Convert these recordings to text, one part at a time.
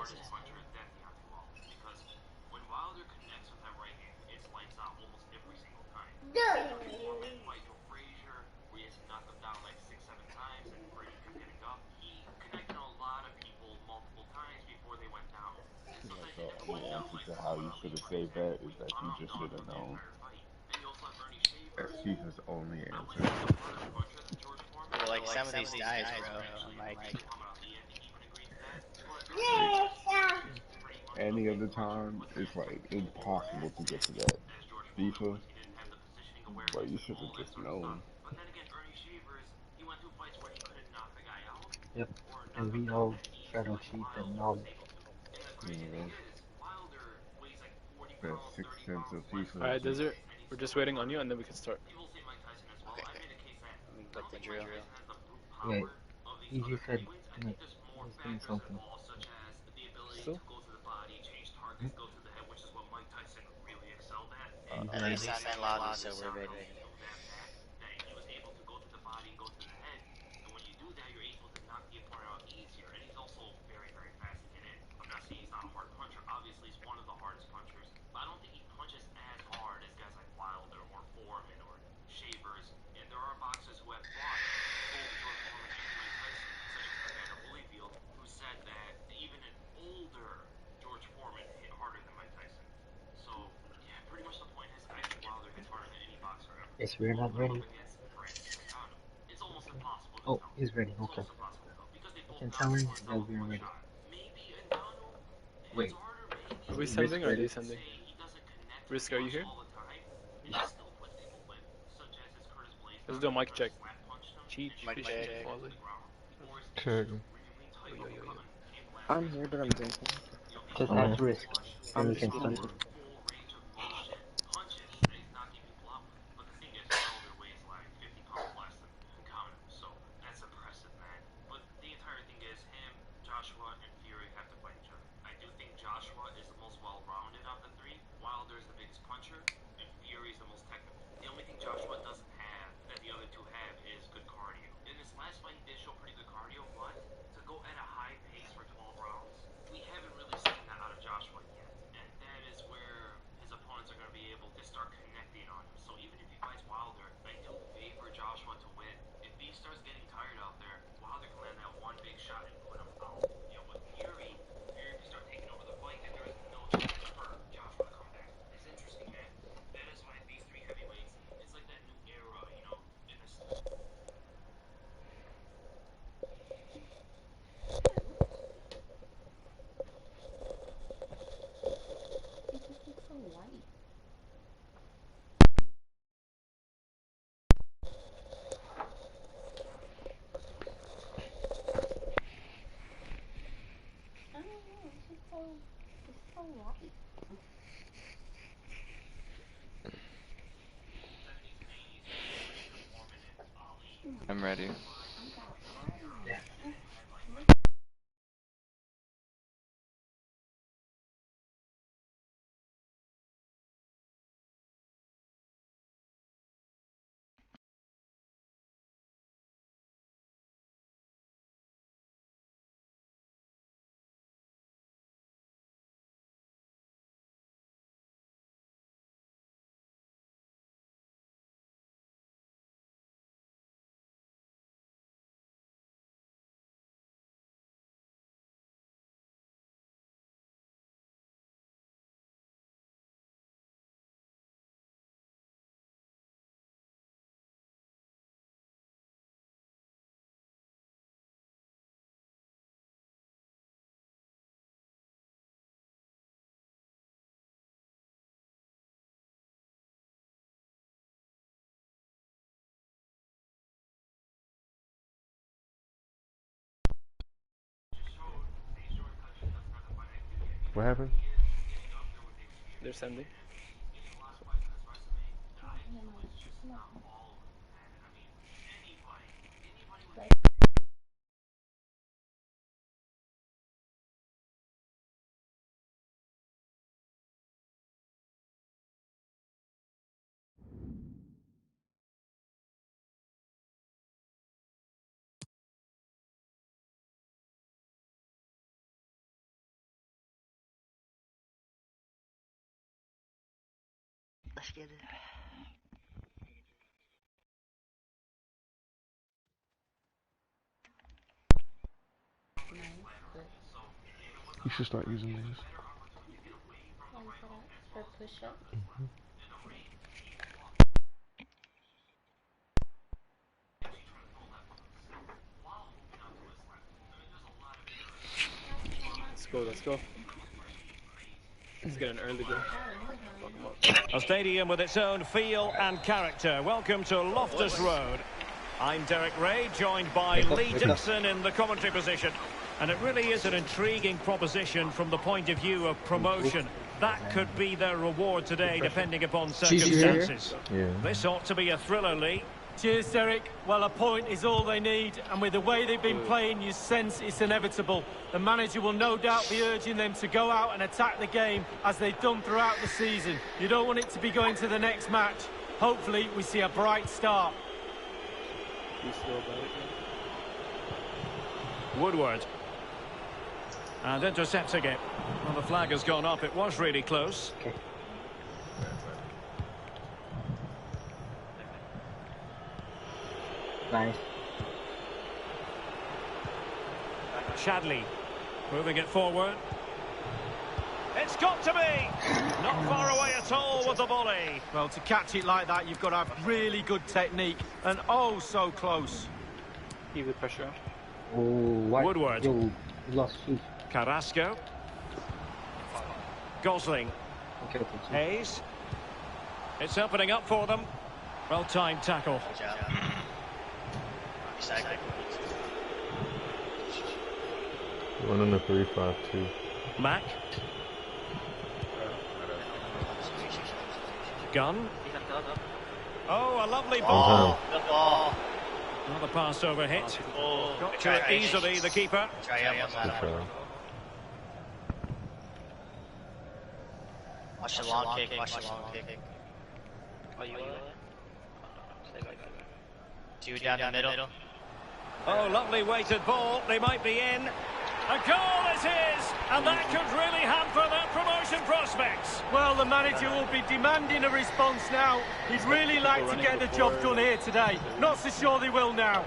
So the answer to how you should have saved that is that you just should have known. That's FIFA's only answer. Well, like some of these guys, bro. I'm like, Any other time, it's like impossible to get to that. FIFA, but you should have just known. Yep. And we all try to cheat and knowledge. Yeah, that sixth sense of FIFA is Alright, just. Desert. We're just waiting on you and then we can start. okay, let me book the drill. Yeah. EG said he's doing something. Still? Hmm? He's At ready. least I'm in lobby, so we're ready. Yes, we're not ready. Okay. Oh, he's ready. Okay. I can tell him that we're ready. Wait. Are we Risk sending or are ready? they sending? Risk, are you here? Yeah. Let's do a mic check. Cheech, Mic fish, check. Wally. Check. Yo, yo, yo, yo. I'm here, but I'm drinking. Just ask Risk. Then I'm we just can start. eating. I'm ready. What happened? They're sending. Let's get it. You should start using these. For push-up. Let's go, let's go. Let's get an early goal. A stadium with its own feel and character. Welcome to Loftus Road. I'm Derek Ray, joined by Lee Dixon in the commentary position. And it really is an intriguing proposition from the point of view of promotion. That could be their reward today, depending upon circumstances. Yeah. This ought to be a thriller, Lee. Cheers, Derek. Well, a point is all they need, and with the way they've been playing, you sense it's inevitable. The manager will no doubt be urging them to go out and attack the game, as they've done throughout the season. You don't want it to be going to the next match. Hopefully, we see a bright start. Woodward. And intercepting it. Well, the flag has gone up. It was really close. Okay. Nice. Chadley moving it forward. It's got to be! Not far away at all with the volley. Well, to catch it like that, you've got to have really good technique, and oh, so close. Keep the pressure. Oh, what? Woodward. Yo, lost shoot. Carrasco. Gosling. Okay. Hayes. It's opening up for them. Well-timed tackle. Good job. One in the 3-5-2. Mack. Gunn. Oh, a lovely ball. Good ball. Another pass over hit. Got to it easily, the keeper. Good try. Watch the long kick, watch the long kick. Two down the middle. Oh, lovely weighted ball. They might be in. A goal is his, and that could really hamper their promotion prospects. Well, the manager will be demanding a response now. He'd really like to get the job done here today. Not so sure they will now.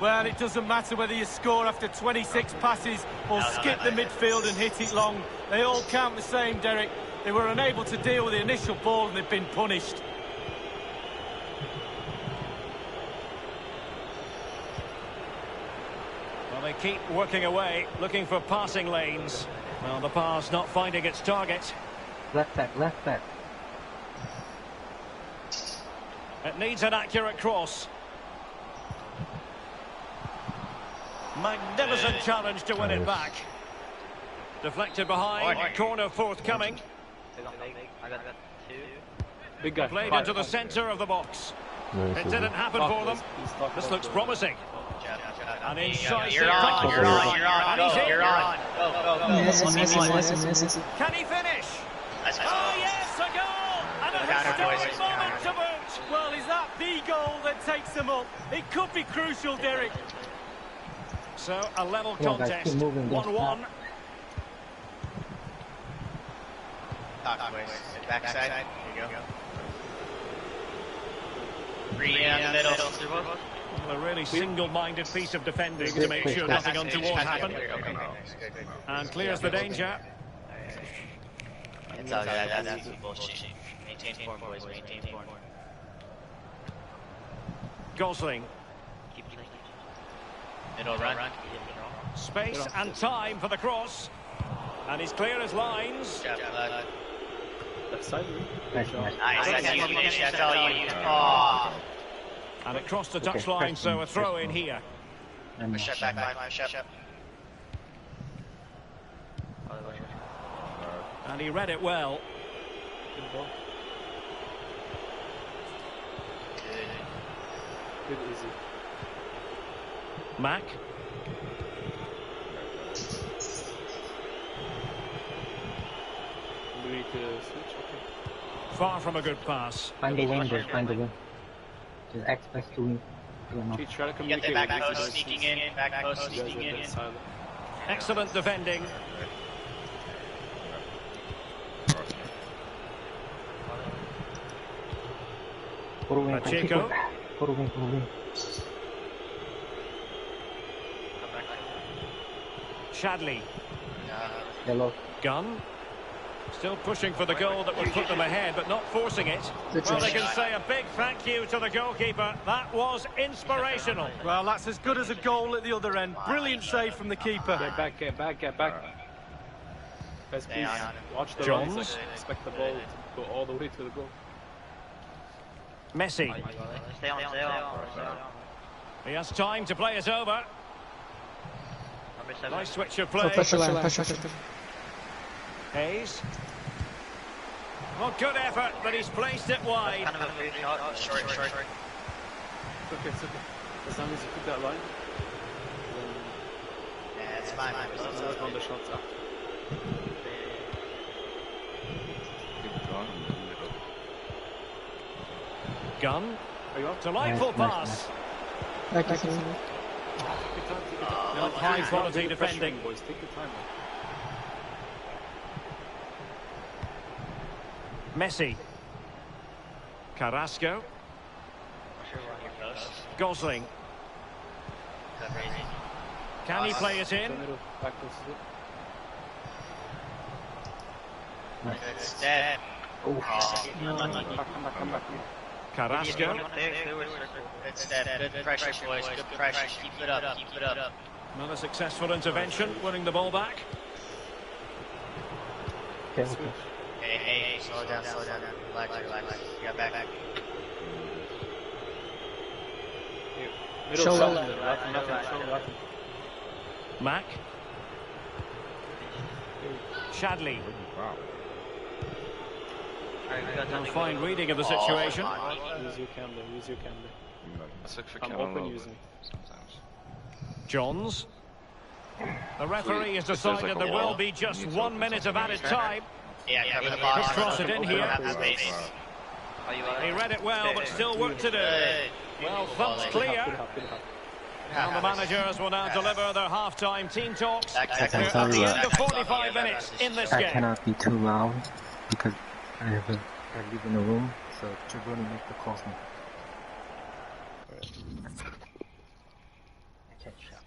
Well, it doesn't matter whether you score after 26 passes or skip the midfield and hit it long. They all count the same, Derek. They were unable to deal with the initial ball and they've been punished. Well, they keep working away, looking for passing lanes. Well, the pass not finding its target. Left back, left back. It needs an accurate cross. Magnificent challenge to win it back. Deflected behind, corner forthcoming. Big guy. Played into the centre of the box. It didn't happen for them. This looks promising. And inside You're on. And he's in. You're on. Can he finish? Oh yes, a goal! And a historic moment to boot. Well, is that the goal that takes them up? It could be crucial, Derek. So a level Come on, guys, contest, keep moving, 1-1. Backside. There you go. Three in the middle. Well, a really single-minded piece of defending to make sure nothing untoward happened. And clears the danger. It's all good. That's bullshit. Maintain form, boys. Maintain form. Gosling. Middle run. Space and time for the cross. And he's clear as lines. Left side. Nice. Nice. That's all you. Oh. And it crossed the touchline, so a throw in here. Push up back line. Push up. And he read it well. Good ball. Good, easy. Mack. Do we need to switch? Okay. Far from a good pass. Find the win, guys. Find the win. Just X best to win. Try to Get the communicate back with post sneaking in. Back post sneaking in. Excellent defending. Pacheco. Shadley. Yellow. Gunn. Still pushing for the goal that would put them ahead, but not forcing it. Well, they can say a big thank you to the goalkeeper. That was inspirational. Well, that's as good as a goal at the other end. Brilliant save from the keeper. Get back. Guys, please watch the Jones. runs. Expect the ball to go all the way to the goal. Messi. Stay on. He has time to play it over. Nice switch of play. Pressure. Hayes. Well, good effort, but he's placed it wide. Kind of a free shot. Short. It's okay. As long as you keep that line. Yeah, it's fine. Let's work on the shots after. Gunn. Are you up? Delightful pass. Take your time. Not high quality Take the pressure defending. in, boys. Take your time. Messi. Carrasco. Gosling. Can he play it in? Middle, back close to it. It's dead. Oh. Come back. Carrasco. It's dead. Good pressure, boys. Good pressure. Keep it up. Another successful intervention, winning the ball back. Okay. Hey, slow down. Relax. You got back. Middle Show shot. nothing. Mack. Shadley. Fine reading of the situation. Use your cam there. Let's look for I'm Kevin open Lowe using. sometimes. Johns. The referee has decided there will be just 1 minute of added time. Yeah, cover the box. Could cross it in here. Space. He read it well, but still work to do. Well, thumped clear. And the managers will now deliver their half-time team talks. We're at the end of 45 minutes in this I game. cannot be too loud because I live in a room, so you're going to make the calls now. I can't shout.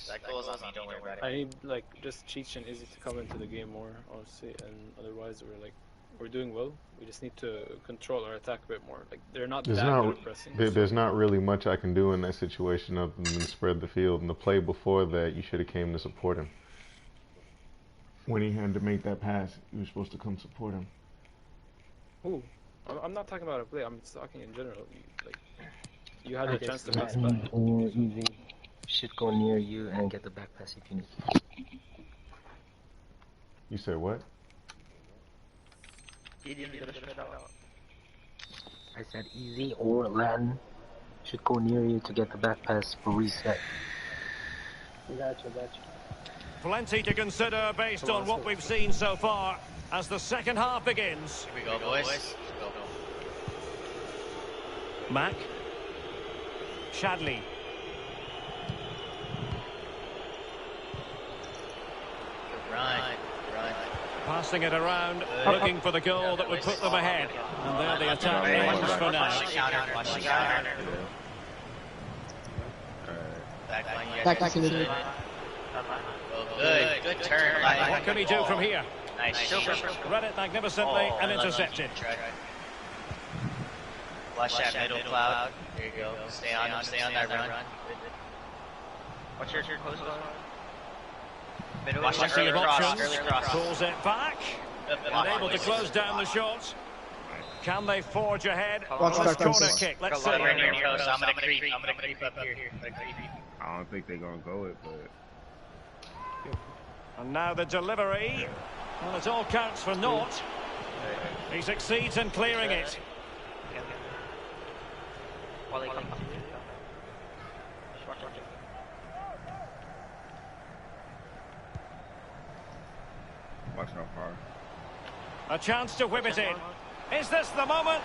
That goes on me, don't worry about it. I need just Cheech and Izzy to come into the game more, honestly, and otherwise we're doing well. We just need to control our attack a bit more. They're not that good at pressing. There's not really much I can do in that situation other than spread the field. And the play before that, you should have came to support him. When he had to make that pass, you were supposed to come support him. Ooh, I'm not talking about a play. I'm just talking in general. You had a chance to pass Easy. back. Should go near you and get the back pass if you need. You said what? I said Easy or Latin should go near you to get the back pass for reset. Gotcha. Plenty to consider based on what we've seen so far as the second half begins. Here we go, boys. Go. Mack. Shadley. Right. Passing it around, looking for the goal that would put them ahead. And there the attack ends for now. Watch the counter. Back in the Good turn. What can he do from here? Nice. Read it magnificently and intercepted. Watch that middle cloud. There you go. Stay on that run. What's your post? Watch that Plenty early of cross. options. Pulls it back. And able to close down the shot. Can they forge ahead? Watch Nice back, corner Francis. kick. Let's see. I'm gonna creep up here. I don't think they're gonna go it, but And now the delivery. Well, it all counts for naught. He succeeds in clearing it. watch how far. A chance to whip it in. Is this the moment?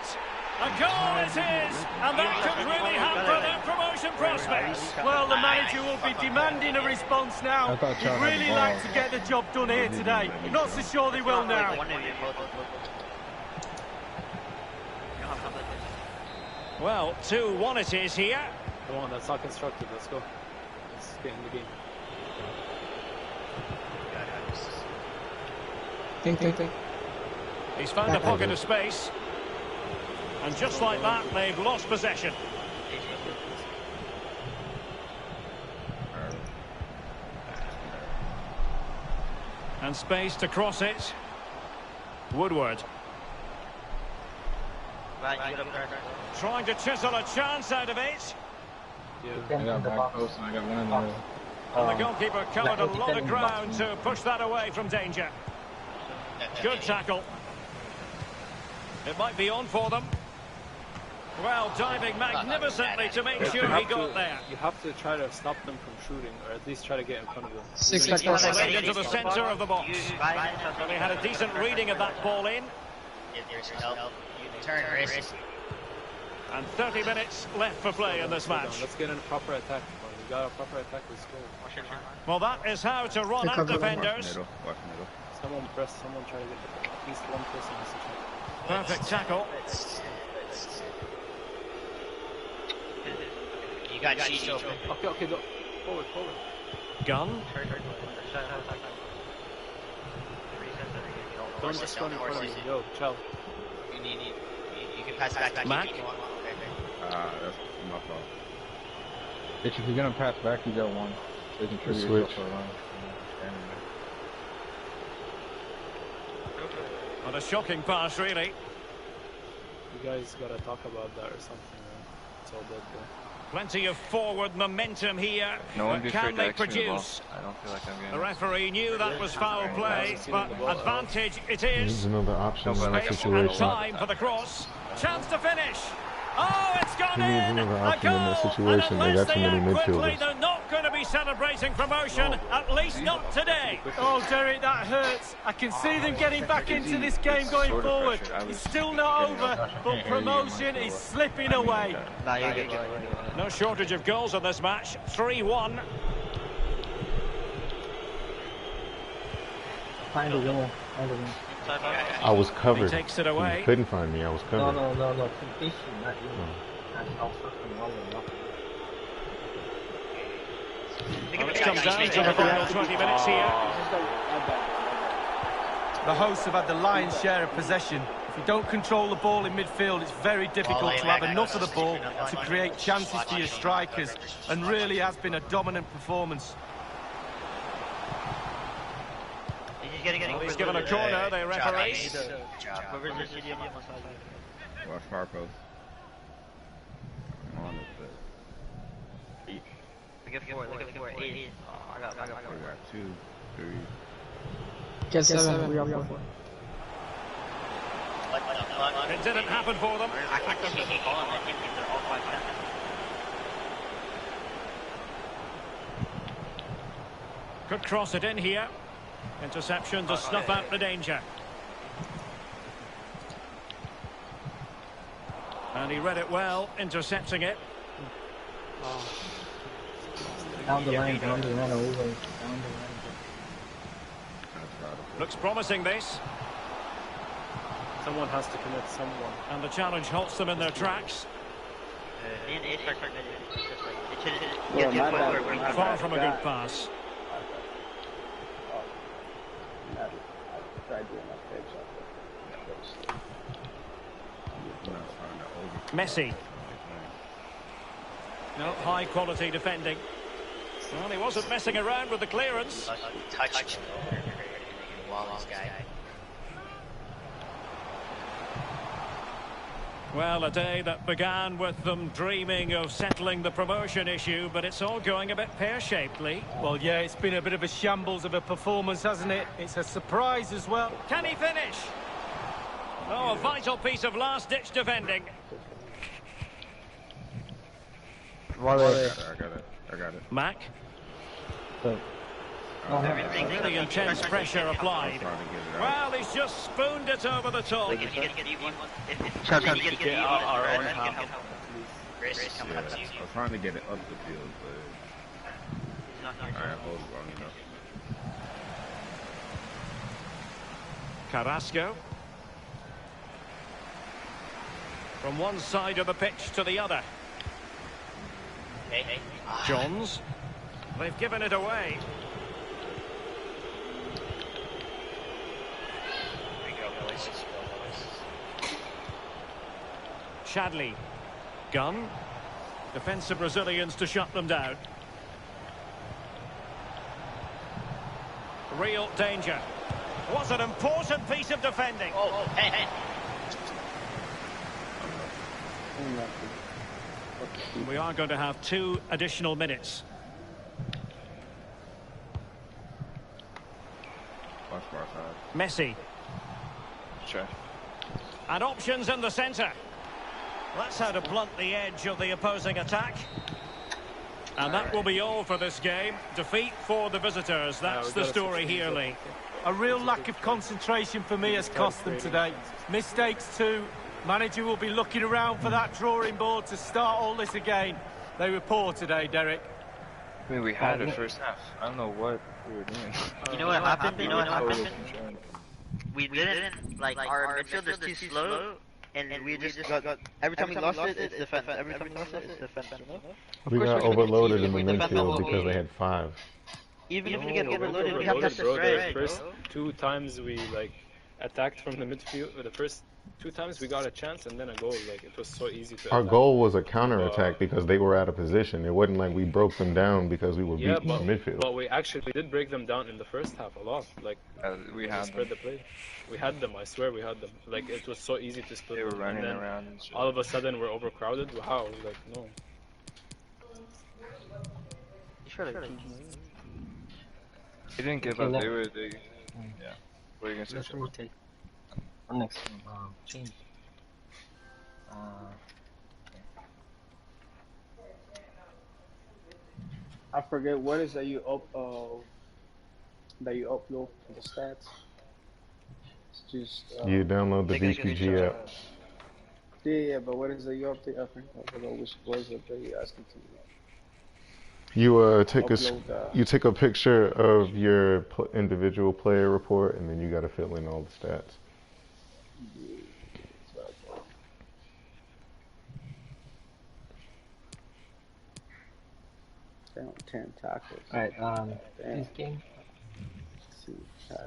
A goal it is! And that could really hamper their promotion prospects. Well, the manager will be demanding a response now. He'd really like to get the job done here today. Not so sure they will now. Well, 2-1 it is here. Come on, that's not constructive. Let's go. Let's get in the game. Think. He's found a pocket of space. And just like that, they've lost possession. And space to cross it. Woodward. Trying to chisel a chance out of it. I got back post and I got one in the And the goalkeeper covered a lot of ground to push that away from danger. Good tackle. It might be on for them. Well, diving magnificently to make sure he got there. You have to try to stop them from shooting, or at least try to get in front of them. 6 seconds. Played into the centre of the box. Well, they had a decent reading of that ball in. Turn wrist. And 30 minutes left for play in this match. Let's get in a proper attack. We got a proper attack. Let's go. Well, that is how to run out defenders. Someone press. Someone try to get at least one person has to try. Perfect tackle. You got cheese open. Okay, go. Forward. Gun. Don't just run in front of me. Yo, chill. You can pass back to Mac. if you want. that's my fault. If you're gonna pass back, you got one. So you can trigger yourself for a run. What a shocking pass, really. You guys gotta talk about that or something. It's all dead there. Plenty of forward momentum here. No one But be can afraid to they action the ball. produce? I don't feel like I'm getting The referee knew that was foul play, but advantage it There's is. another option in that Space and situation. time for the cross. Chance to finish. Oh, it's gone He needs in. another A option in that goal. situation. And They unless got too they many act quickly, midfielders. they're not going to be celebrating promotion. At least not today. Oh, Derek, that hurts. I can see them getting back into this game going forward. It's still not over, but promotion is slipping away. No shortage of goals in this match. 3-1. Find a winner. I was He covered. takes it away. You couldn't find me. I was covered. No. Completion, not you. I'll fucking roll it up. Well, it's come down to the final 20 minutes here. The hosts have had the lion's share of possession. If you don't control the ball in midfield, it's very difficult to have enough of the ball to create chances for your strikers, and really has been a dominant performance. Well, he's given a corner, the referee. Watch far post. I'm on it, Look at four. Eight. I got we got 2, 3. Get 7. We are 4. It didn't happen for them. I can't keep the ball. I think they're all 5 minutes. Could cross it in here. Interception to snuff out the danger. And he read it well, intercepting it. Down the line, over. Down the line. Looks promising, this. Someone has to commit someone. And the challenge halts them in their tracks. Far from a good pass. Messi. No, high quality defending. Well, he wasn't messing around with the clearance. Touch. Well, a day that began with them dreaming of settling the promotion issue, but it's all going a bit pear-shaped, Lee. Well, yeah, it's been a bit of a shambles of a performance, hasn't it? It's a surprise as well. Can he finish? Oh, a vital piece of last-ditch defending. I got it. Mac. Really intense pressure applied. Well, he's just spooned it over the top. If you get one, Our own half. I was trying to get it up the field, but I hold it wrong enough. Carrasco. From one side of the pitch to the other. Hey. Johns. They've given it away. There you go, boys. Chadley. Gunn. Defensive Brazilians to shut them down. Real danger. Was an important piece of defending. Oh, hey. We are going to have 2 additional minutes. Messi. Sure. And options in the centre. That's how to blunt the edge of the opposing attack. And that will be all for this game. Defeat for the visitors. That's the story here, Lee. A real lack of concentration for me has cost them today. Mistakes too. Manager will be looking around for that drawing board to start all this again. They were poor today, Derek. I mean, we had it first half. I don't know what we were doing. You know what happened? We didn't, like, our midfield is too slow. And we just got every time we lost it, it's defense. Every time we lost it, it's defense. We got overloaded in the midfield because they had 5. Even if we get overloaded, we have to spread. The first 2 times we like attacked from the midfield. The first 2 times we got a chance and then a goal. Like it was so easy to. Our goal was a counter-attack because they were out of position. It wasn't like we broke them down because we were beating the midfield. But we actually did break them down in the first half a lot. Like we had spread the play. We had them. I swear we had them. Like it was so easy to split. They were them. running And then around. And shit. all of a sudden we're overcrowded. Wow. Like no. They didn't give up. They. Yeah. What are you gonna Let's say? rotate. Next change. I forget what is that you upload for the stats. It's just You download the VQG app. Yeah, but what is that you update? I forgot which was it that you asking to. You take Upload, you take a picture of your individual player report, and then you got to fill in all the stats. Down 10 tackles. Alright, this game. Let's see.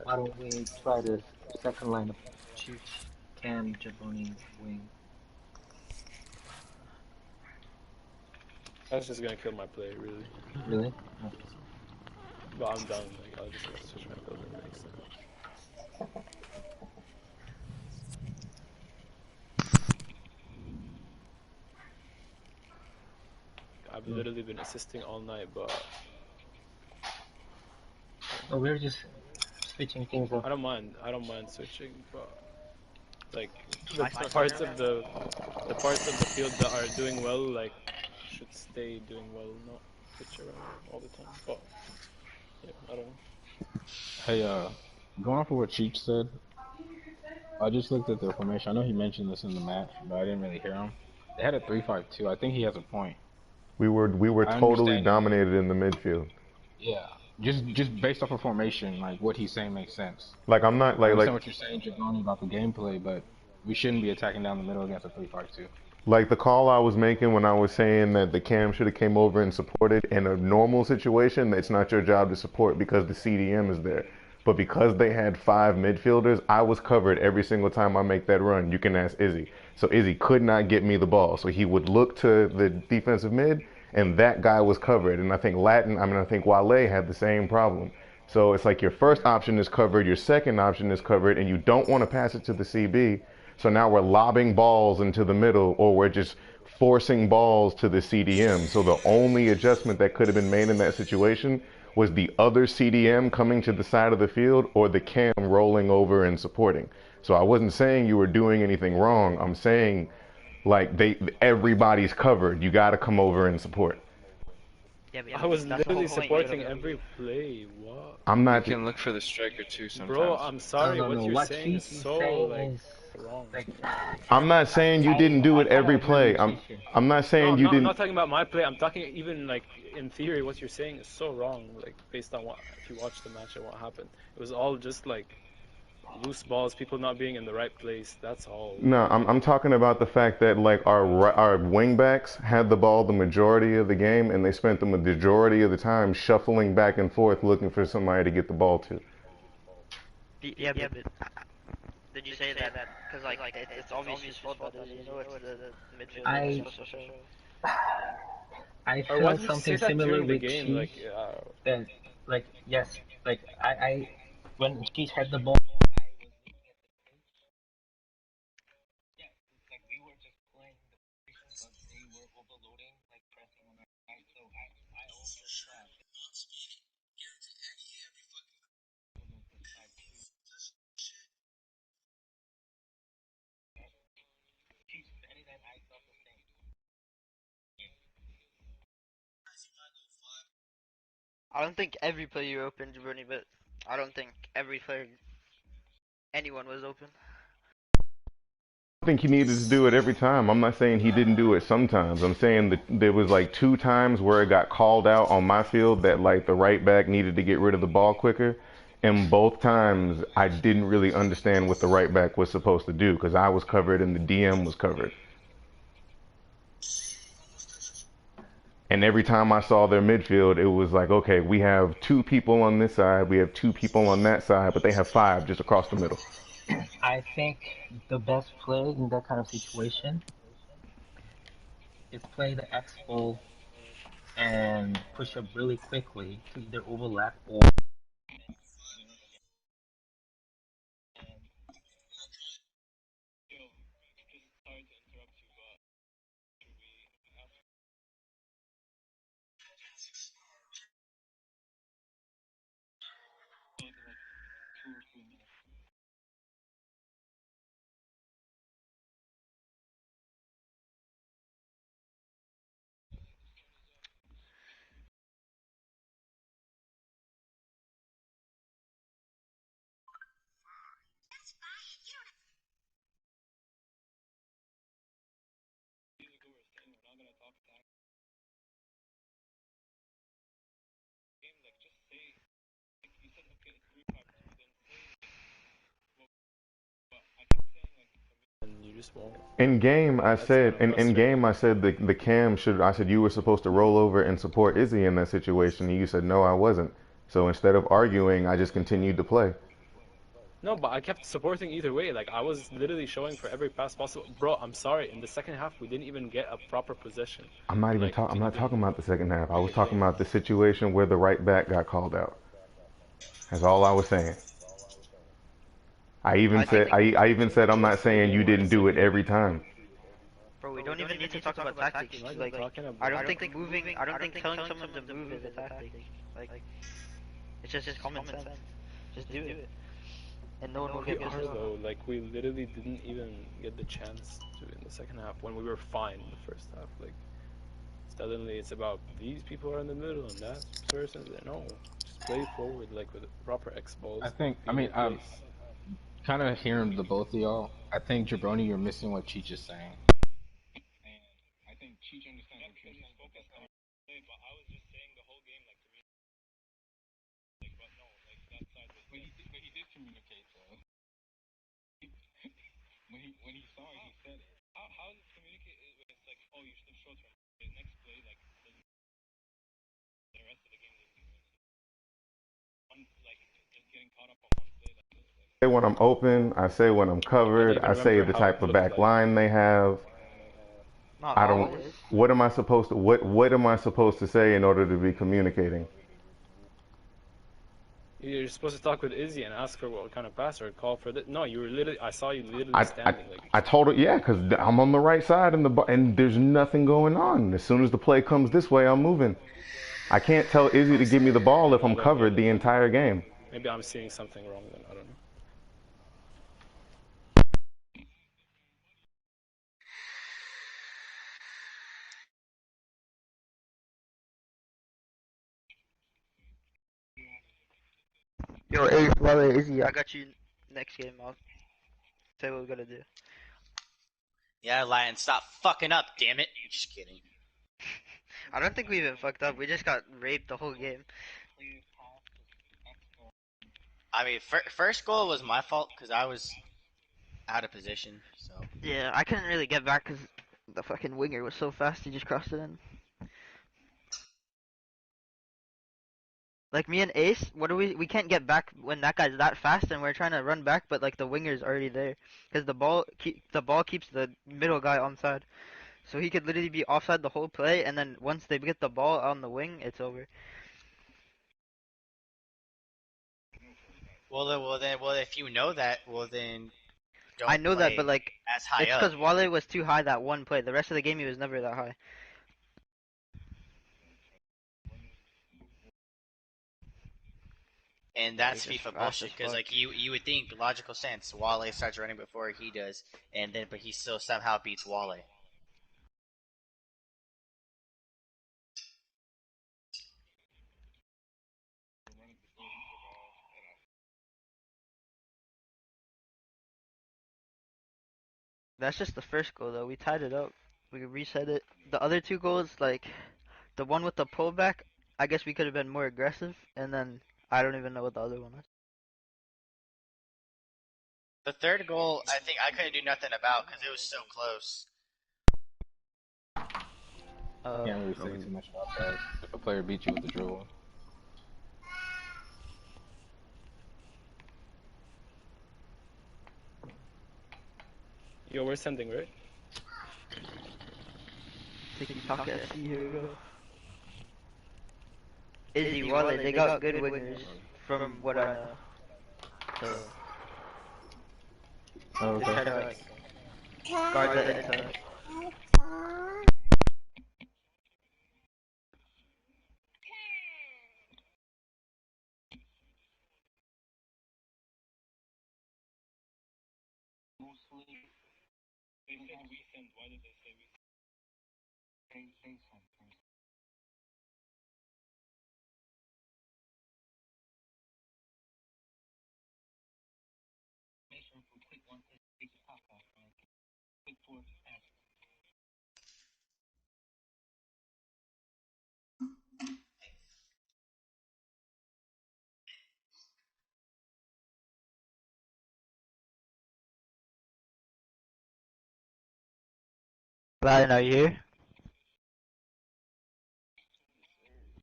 Why don't we try the second lineup? Cheech, Cam, Jaboni, Wing. That's just gonna kill my play, really. Really? No. But I'm done. Like I'll just switch my building next time. I've literally been assisting all night, but Oh, we're just switching things up. I don't mind switching, but like the parts of the field that are doing well, like should stay doing well, not switch around all the time. But yeah, I don't know. Hey, going off of what Cheech said, I just looked at the formation. I know he mentioned this in the match, but I didn't really hear him. They had a 3-5-2. I think he has a point. We were totally dominated in the midfield. Yeah, just based off of formation, like what he's saying makes sense. Like I'm not I understand what you're saying, Jaboni, about the gameplay, but we shouldn't be attacking down the middle against a 3-5-2. Like the call I was making when I was saying that the cam should have came over and supported in a normal situation, it's not your job to support because the CDM is there. But because they had 5 midfielders, I was covered every single time I make that run. You can ask Izzy. So Izzy could not get me the ball. So he would look to the defensive mid, and that guy was covered. And I think I think Wale had the same problem. So it's like your first option is covered, your second option is covered, and you don't want to pass it to the CB. So now we're lobbing balls into the middle, or we're just forcing balls to the CDM. So the only adjustment that could have been made in that situation was the other CDM coming to the side of the field or the cam rolling over and supporting. So I wasn't saying you were doing anything wrong. I'm saying like everybody's covered. You got to come over and support. Yeah, I was literally supporting every play. What? I'm not. You can look for the striker too sometimes. Bro, I'm sorry. What you're saying is so like wrong. I'm not saying you didn't do it every play. I'm not saying you didn't. I'm not talking about my play. I'm talking even like in theory. What you're saying is so wrong. Like based on what if you watch the match and what happened, it was all just like loose balls, people not being in the right place. That's all. No, I'm talking about the fact that like our wingbacks had the ball the majority of the game, and they spent the majority of the time shuffling back and forth looking for somebody to get the ball to. Yeah, but did you say that? Because like it's obviously his fault that is, you know, it's the midfield that's supposed to show. I Or why felt did you something say that similar during the with game? Cheech. Like, That like yes, like I when Cheech had the ball, like we were just playing the position, but they were overloading, like pressing on our side. So I also thought. I don't think every player opened, Bruni, but I don't think every player, anyone was open. I think he needed to do it every time. I'm not saying he didn't do it sometimes. I'm saying that there was like 2 times where it got called out on my field that like the right back needed to get rid of the ball quicker. And both times I didn't really understand what the right back was supposed to do because I was covered and the DM was covered. And every time I saw their midfield, it was like, okay, we have 2 people on this side, we have 2 people on that side, but they have 5 just across the middle. I think the best play in that kind of situation is play the expo and push up really quickly to either overlap or. and you just won't. In game, I That's kind said of in game frustrating. I said the cam should. I said you were supposed to roll over and support Izzy in that situation, and you said no, I wasn't. So instead of arguing, I just continued to play. No, but I kept supporting either way. Like, I was literally showing for every pass possible. Bro, I'm sorry. In the second half, we didn't even get a proper possession. I'm not even Like, talking. I'm to not even talking about the second half. I make was a talking change. about the situation where the right back got called out. That's all I was saying. I think, I even said I'm not Just saying you waiting one didn't do it second. every time. bro, we don't even need to talk about tactics. Am I done Like, talking I about? don't think moving, I don't think telling someone to move is a tactic. Like, it's just common sense. Just do it, and no one will We get are pissed. though. Like, we literally didn't even get the chance to in the second half when we were fine in the first half. Like, suddenly it's about these people are in the middle and that person. No, just play forward like with proper X balls. I think. Be I in mean, your I'm place. kind of hearing the both of y'all. I think Jabroni, you're missing what Cheech is saying. And I think Cheech understands what Cheech is saying. But he did communicate though. When he saw it, he said it. How does it communicate? It's like, oh, you should have showed him the next play, like the rest of the game. One, like just getting caught up on one play. I say when I'm open. I say when I'm I don't covered. even I say remember the how type it of looked back like. line they have. Not I don't. always. What am I supposed to? What am I supposed to say in order to be communicating? You're supposed to talk with Izzy and ask her what kind of pass or call for that. No, you were literally. I saw you literally I, I, standing like. I told her, yeah, because I'm on the right side and there's nothing going on. As soon as the play comes this way, I'm moving. I can't tell Izzy to give me the ball if I I'm don't know covered the then. entire game. Maybe I'm seeing something wrong then. I don't know. Yo, Ace, by the way, Izzy, I got you next game. I'll say what we're gonna do. Yeah, Lion, stop fucking up, damn it. Just kidding. I don't think we even fucked up. We just got raped the whole game. I mean, first goal was my fault because I was out of position. So Yeah, I couldn't really get back because the fucking winger was so fast. He just crossed it in. Like me and Ace, what do we can't get back when that guy's that fast, and we're trying to run back, but like the winger's already there, because the ball keeps the middle guy onside, so he could literally be offside the whole play, and then once they get the ball on the wing, it's over. well, if you know that, well then I don't know that, but play like as high it's up. because Wale was too high that one play. The rest of the game he was never that high. And Yeah, that's he's just FIFA fast as bullshit. Because fuck. like you would think logical sense, Wale starts running before he does, and then but he still somehow beats Wale. That's just the first goal though. We tied it up. We could reset it. The other two goals, like the one with the pullback, I guess we could have been more aggressive, and then I don't even know what the other one was. The third goal, I think I couldn't do nothing about because it was so close. Can't really say too much about that. If a player beats you with the dribble. Yo, we're sending, right? Tiki-taka, here we go. Izzy, Wale, they got good wingers from what I know. So, Oh, just try to okay. like guard the intel. They said we sent. Why did they say we sent? They sent. Ryan, are you here?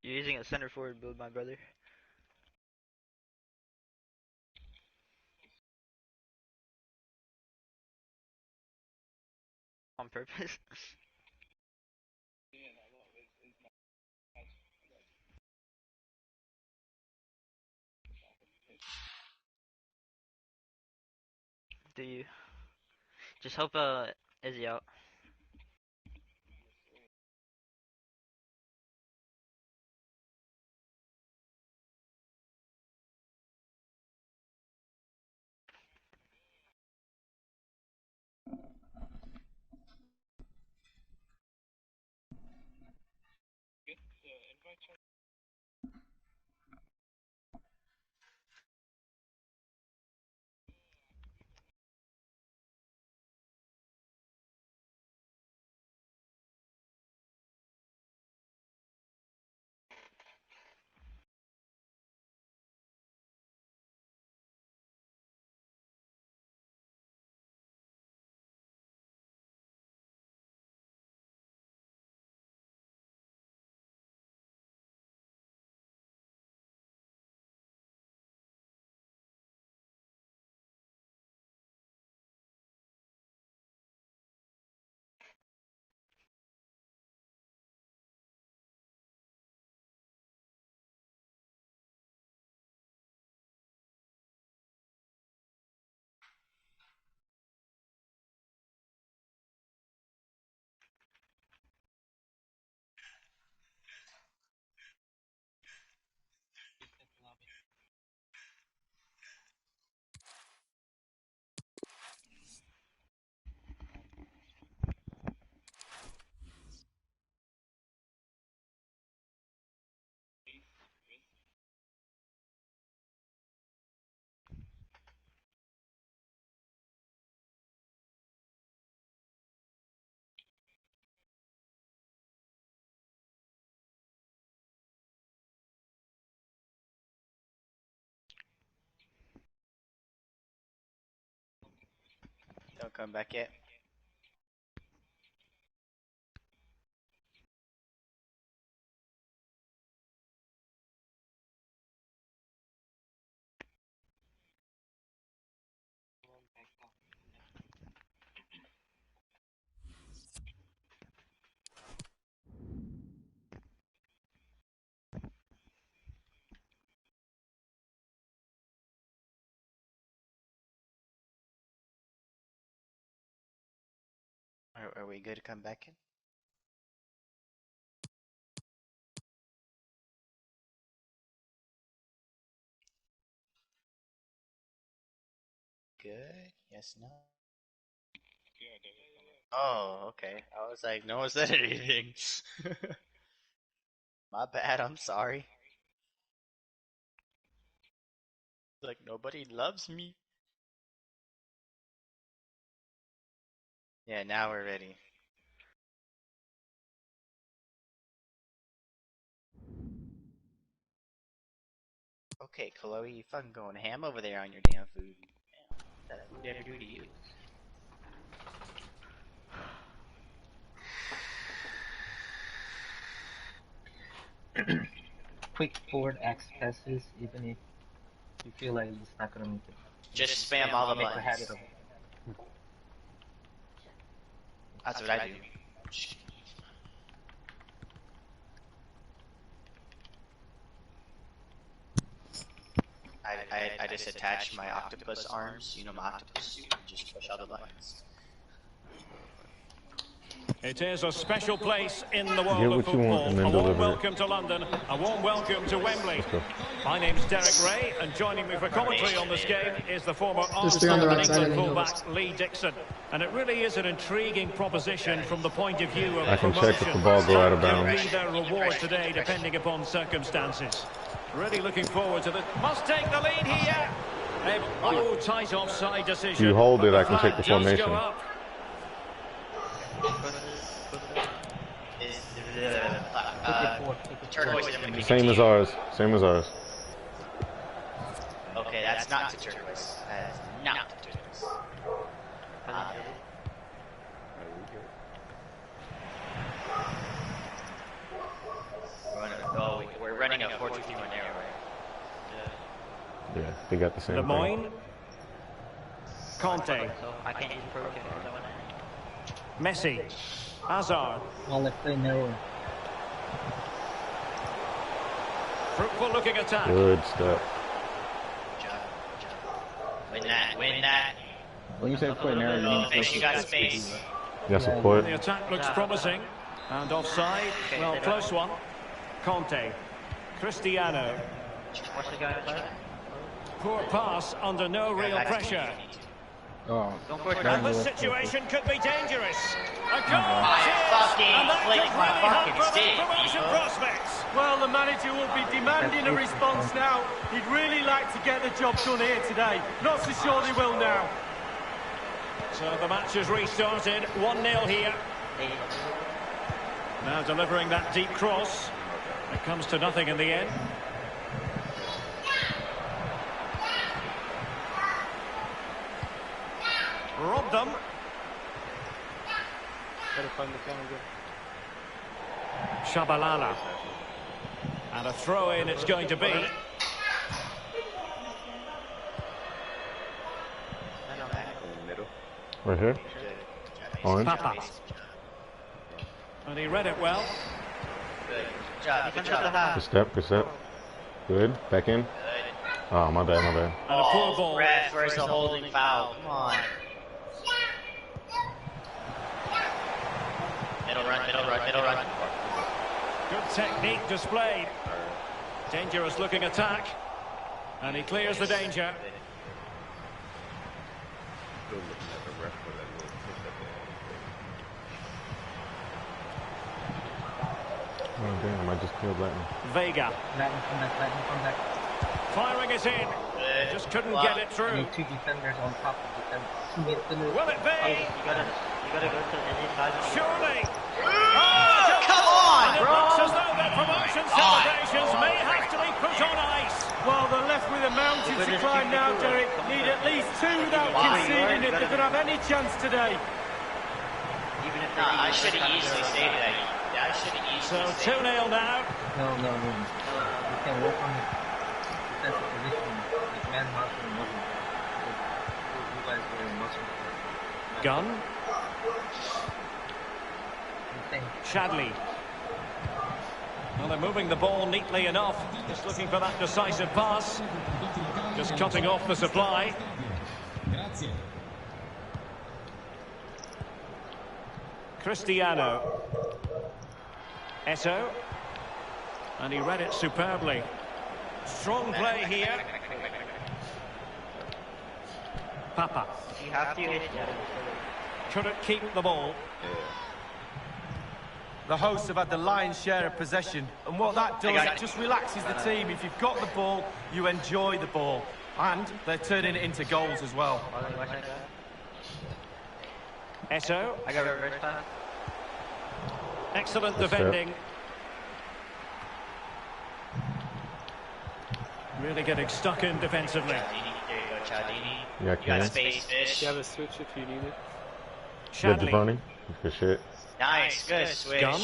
You're using a center forward build, my brother. On purpose. Do you? Just help Izzy out. Get the invite check. Don't come back yet. Are we good to come back in? Good? Yes, no? Oh, okay. I was like, no one said anything. My bad, I'm sorry. Like, nobody loves me. Yeah, now we're ready. Okay, Chloe, you fucking going ham over there on your damn food. Damn, what did I ever do to you? Quick forward X passes, even if you feel like it's not gonna make it. Just spam all the Make a buttons. habit of it. That's what I do. I just attach my octopus arms, you know, my octopus suit, and just push all the buttons. It is a special place in the world Get of what you want football. and then A warm deliver it. welcome to London, a warm welcome to Wembley. My name's Derek Ray, and joining me for commentary on this game is the former Arsenal and England fullback Lee Dixon. And it really is an intriguing proposition from the point of view of I can promotion. check if the ball go out of That bounds. will be their reward today, depending upon circumstances. Really looking forward to this. Must take the lead here. Oh, tight offside decision. If you hold it, But I can check the flag does go formation. up. Same as ours. Same as ours. Okay, that's not to turquoise. That is not to turquoise. We're running a 4-2-3-1 arrow, right? Yeah, they got the same Lemoyne. thing. Conte. I can't use pro kick. Messi. Hazard. Well, let's play narrow. Fruitful looking attack. Good stuff. Win that, win that. When you say play narrow, you mean Make sure you got space. Yeah, support. The attack looks promising. And offside. Well, close one. Conte. Cristiano. What's the guy play? Poor pass under no real pressure. Oh, And this situation could be dangerous. A goal! My fucking flick, my fucking stick. Promotion prospects. Well, the manager will be demanding a response now. He'd really like to get the job done here today. Not so sure they will now. So the match has restarted. 1-0 here. Now delivering that deep cross. It comes to nothing in the end. Robbed them. Better find the camera. Shabalala. And a throw in it's going to be. Right here. Orange. Papa. And he read it well. Good job, good job. Good step, good step. Good. Back in. Oh, my bad, my bad. And a poor ball. Ref, where's the holding foul? Come on. Middle run, middle run, middle run. Good technique displayed. Dangerous looking attack. And he clears the danger. Oh, damn, I just killed Latin. Vega. Latin, come back. Firing it in. Just couldn't get it I through. need two defenders on top of the defender. Will it be? You gotta go to any side. Surely. Come on, And it bro. looks as though their promotion celebrations may have to be put on ice. Well, they're left with a mountain to climb now, Derek. Need at least 2 without conceding if they're going to have any chance today. Even if I should have easily saved that. Yeah, I should have easily So 2-0 now. No. You can work on defensive position. Like man marking wasn't there. You guys were much more. Gunn. Shadley. Well, they're moving the ball neatly enough. Just looking for that decisive pass. Just cutting off the supply. Cristiano. Eto. And he read it superbly. Strong play here. Papa. You have to. Couldn't keep the ball. The hosts have had the lion's share of possession, and what that does, it just relaxes the team. If you've got the ball, you enjoy the ball, and they're turning it into goals as well. Eto. I got a reverse pass. Excellent defending. Really getting stuck in defensively. There you go, Cialdini. Yeah, You got space, fish. You have a switch if you need it. Good Shadley. Jaboni. Good shit. Nice, good switch. Gunn.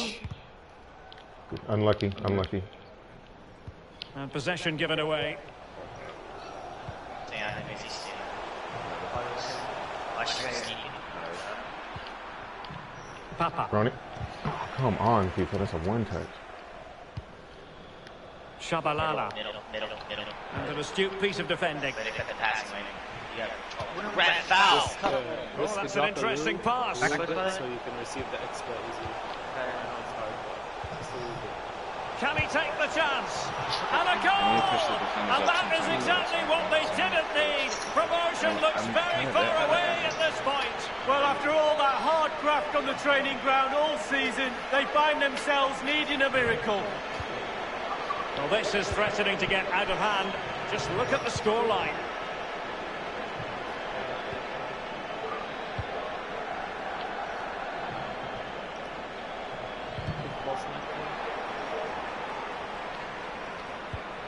Unlucky. And possession given away. Papa. Brony. Oh, come on, people. That's a one touch. Shabalala. Middle. And an astute piece of defending. Better cut the passing lane. You got red foul. Oh, that's an interesting pass. So you can receive the extra easily. I know it's hard, but it's really good. Can he take the chance? And a goal! And that is exactly what they didn't need. Promotion looks very far away at this point. Well, after all that hard graft on the training ground all season, they find themselves needing a miracle. Well, this is threatening to get out of hand. Just look at the scoreline.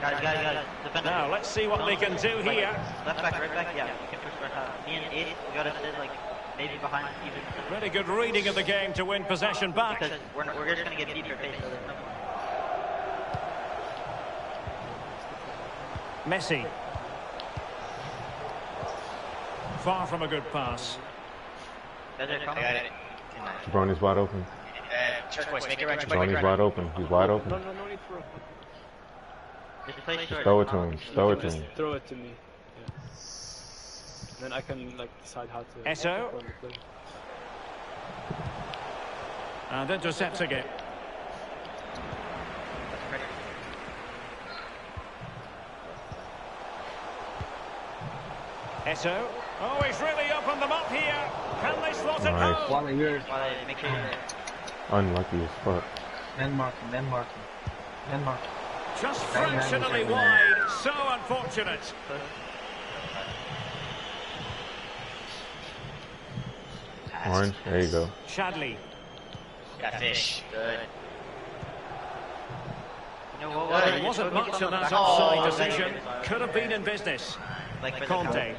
Guys. Defend Now, let's see what they can do here. Left back, right back, yeah. We can push right out. Me and Ace, we gotta sit like maybe behind even. Really good reading of the game to win possession back. Because we're just gonna get beat in our face. So there's no Messi. Far from a good pass. Guys are I coming. got it. Brony's wide open. Turquoise, make it run. Brony's wide open. He's wide open. No need for a... Just play short. Throw it to him. Throw it to Just him. throw it to me. Yeah. Then I can like decide how to... Eto. run the play. And intercepting it. Eto. Oh, he's really opened them up here. Can they slot it Nice. home? One of yours. Make sure you're Unlucky as fuck. Man marking. Just fractionally wide. So unfortunate. Orange. There you go. Shadley. Got fish. Good. You know what? There wasn't much in that offside decision. Could have been in business. Like Conte.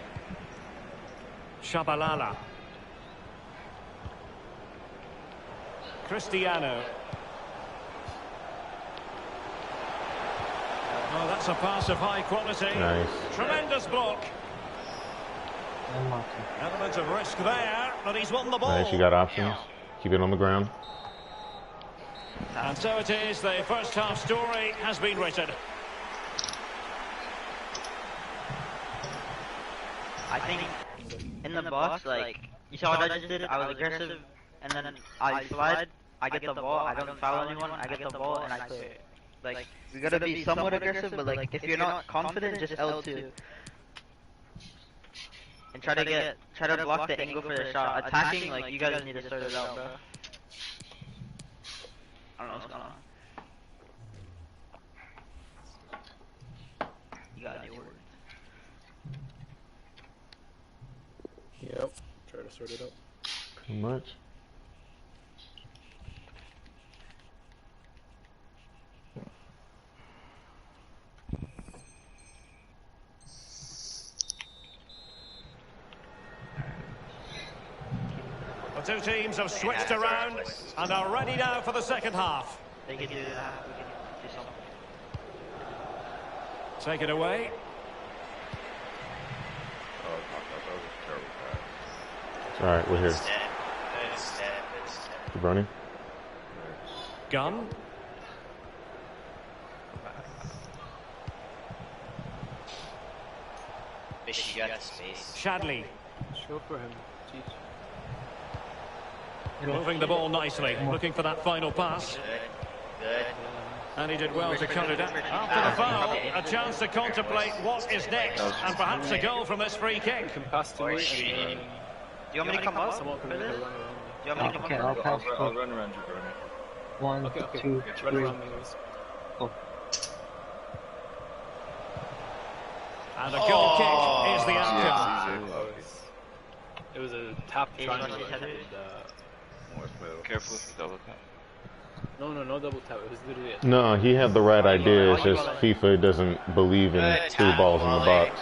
Shabalala. Cristiano. Oh, that's a pass of high quality. Nice. Tremendous block. Man marking. Element of risk there, but he's won the ball. Nice. You got options. Keep it on the ground. And so it is, the first half story has been written. I think in the box, like, you saw what I just did? I was aggressive, and then I slide, I get the ball, I don't foul anyone, I get the ball, and I clear it. Like, we gotta be somewhat aggressive, but like, if you're not confident, just L2. And try to block the angle for the shot. Attacking, like, you guys need to sort it out, bro. I don't know what's going on. You gotta do work. Yep. Try to sort it out. Pretty much. two teams have switched around and are ready now for the second half. They can do that. We can do something. Take it away. Oh, that was a terrible pass. It's alright, we're here. Keep running. Gunn. Fish, you got the space. Shadley. Show for him. Teach. Moving the ball nicely, looking for that final pass. Good. Good. And he did well to cut it up. After the foul, a chance to contemplate what is next, and perhaps a goal from this free kick. You can pass to me. Do you want me to come up? Someone can Do run around. you want me to come Okay, up? I'll pass. I'll run around you, Bernie. 1, Okay, okay. 2, Run 3. around me, Lewis. Go. And a goal kick is the outcome. Yeah, It was a tap triangle. careful with the double tap. No double tap. It was literally a No, he had the right idea. It's just FIFA doesn't believe in through balls in the box.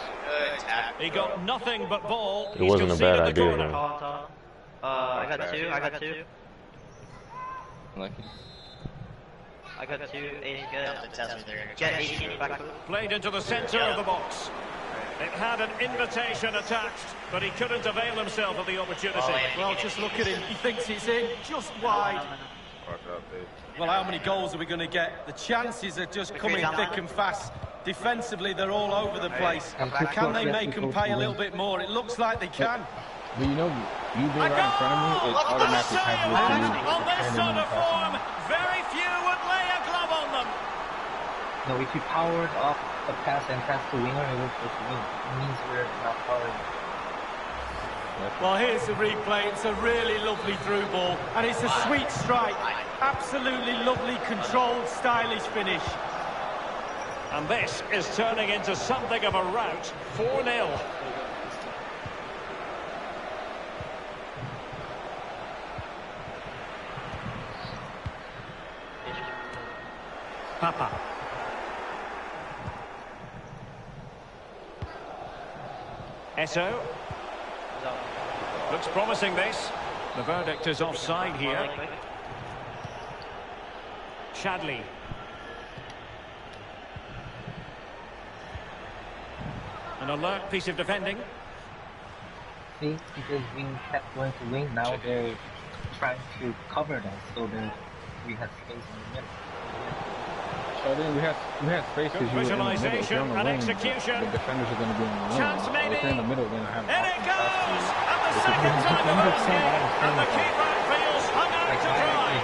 He got nothing but ball. It wasn't a bad idea, though. though. I got two. I got two. Lucky. I got two. Ace good. Get 18 back. Played into the centre of the box. It had an invitation attached, but he couldn't avail himself of the opportunity. Well, just look at him. He thinks it's in, just wide. Well, how many goals are we going to get? The chances are just coming thick and fast. Defensively, they're all over the place. Can they make them pay a little bit more? It looks like they can. But you know, you being right in front of me, it automatically calculates to you. On this sort of form, very few would lay a glove on them. No, if you powered up the pass and pass the winger, it will push win. It means we're not powering. Well, here's the replay. It's a really lovely through ball, and it's a sweet strike. Absolutely lovely, controlled, stylish finish. And this is turning into something of a rout. 4-0. Papa. Eto. Looks promising, this. The verdict is offside here. Shadley. An alert piece of defending. See, because we kept going to wing, now they're trying to cover that, so we have space in the middle. So then we have space because you're in the middle. If you're on the and wing, execution. the defenders are going to be in the wing. Chance maybe. If you're in the middle, then I have. In it goes! And the second time of this game. And the keeper feels hung out to dry.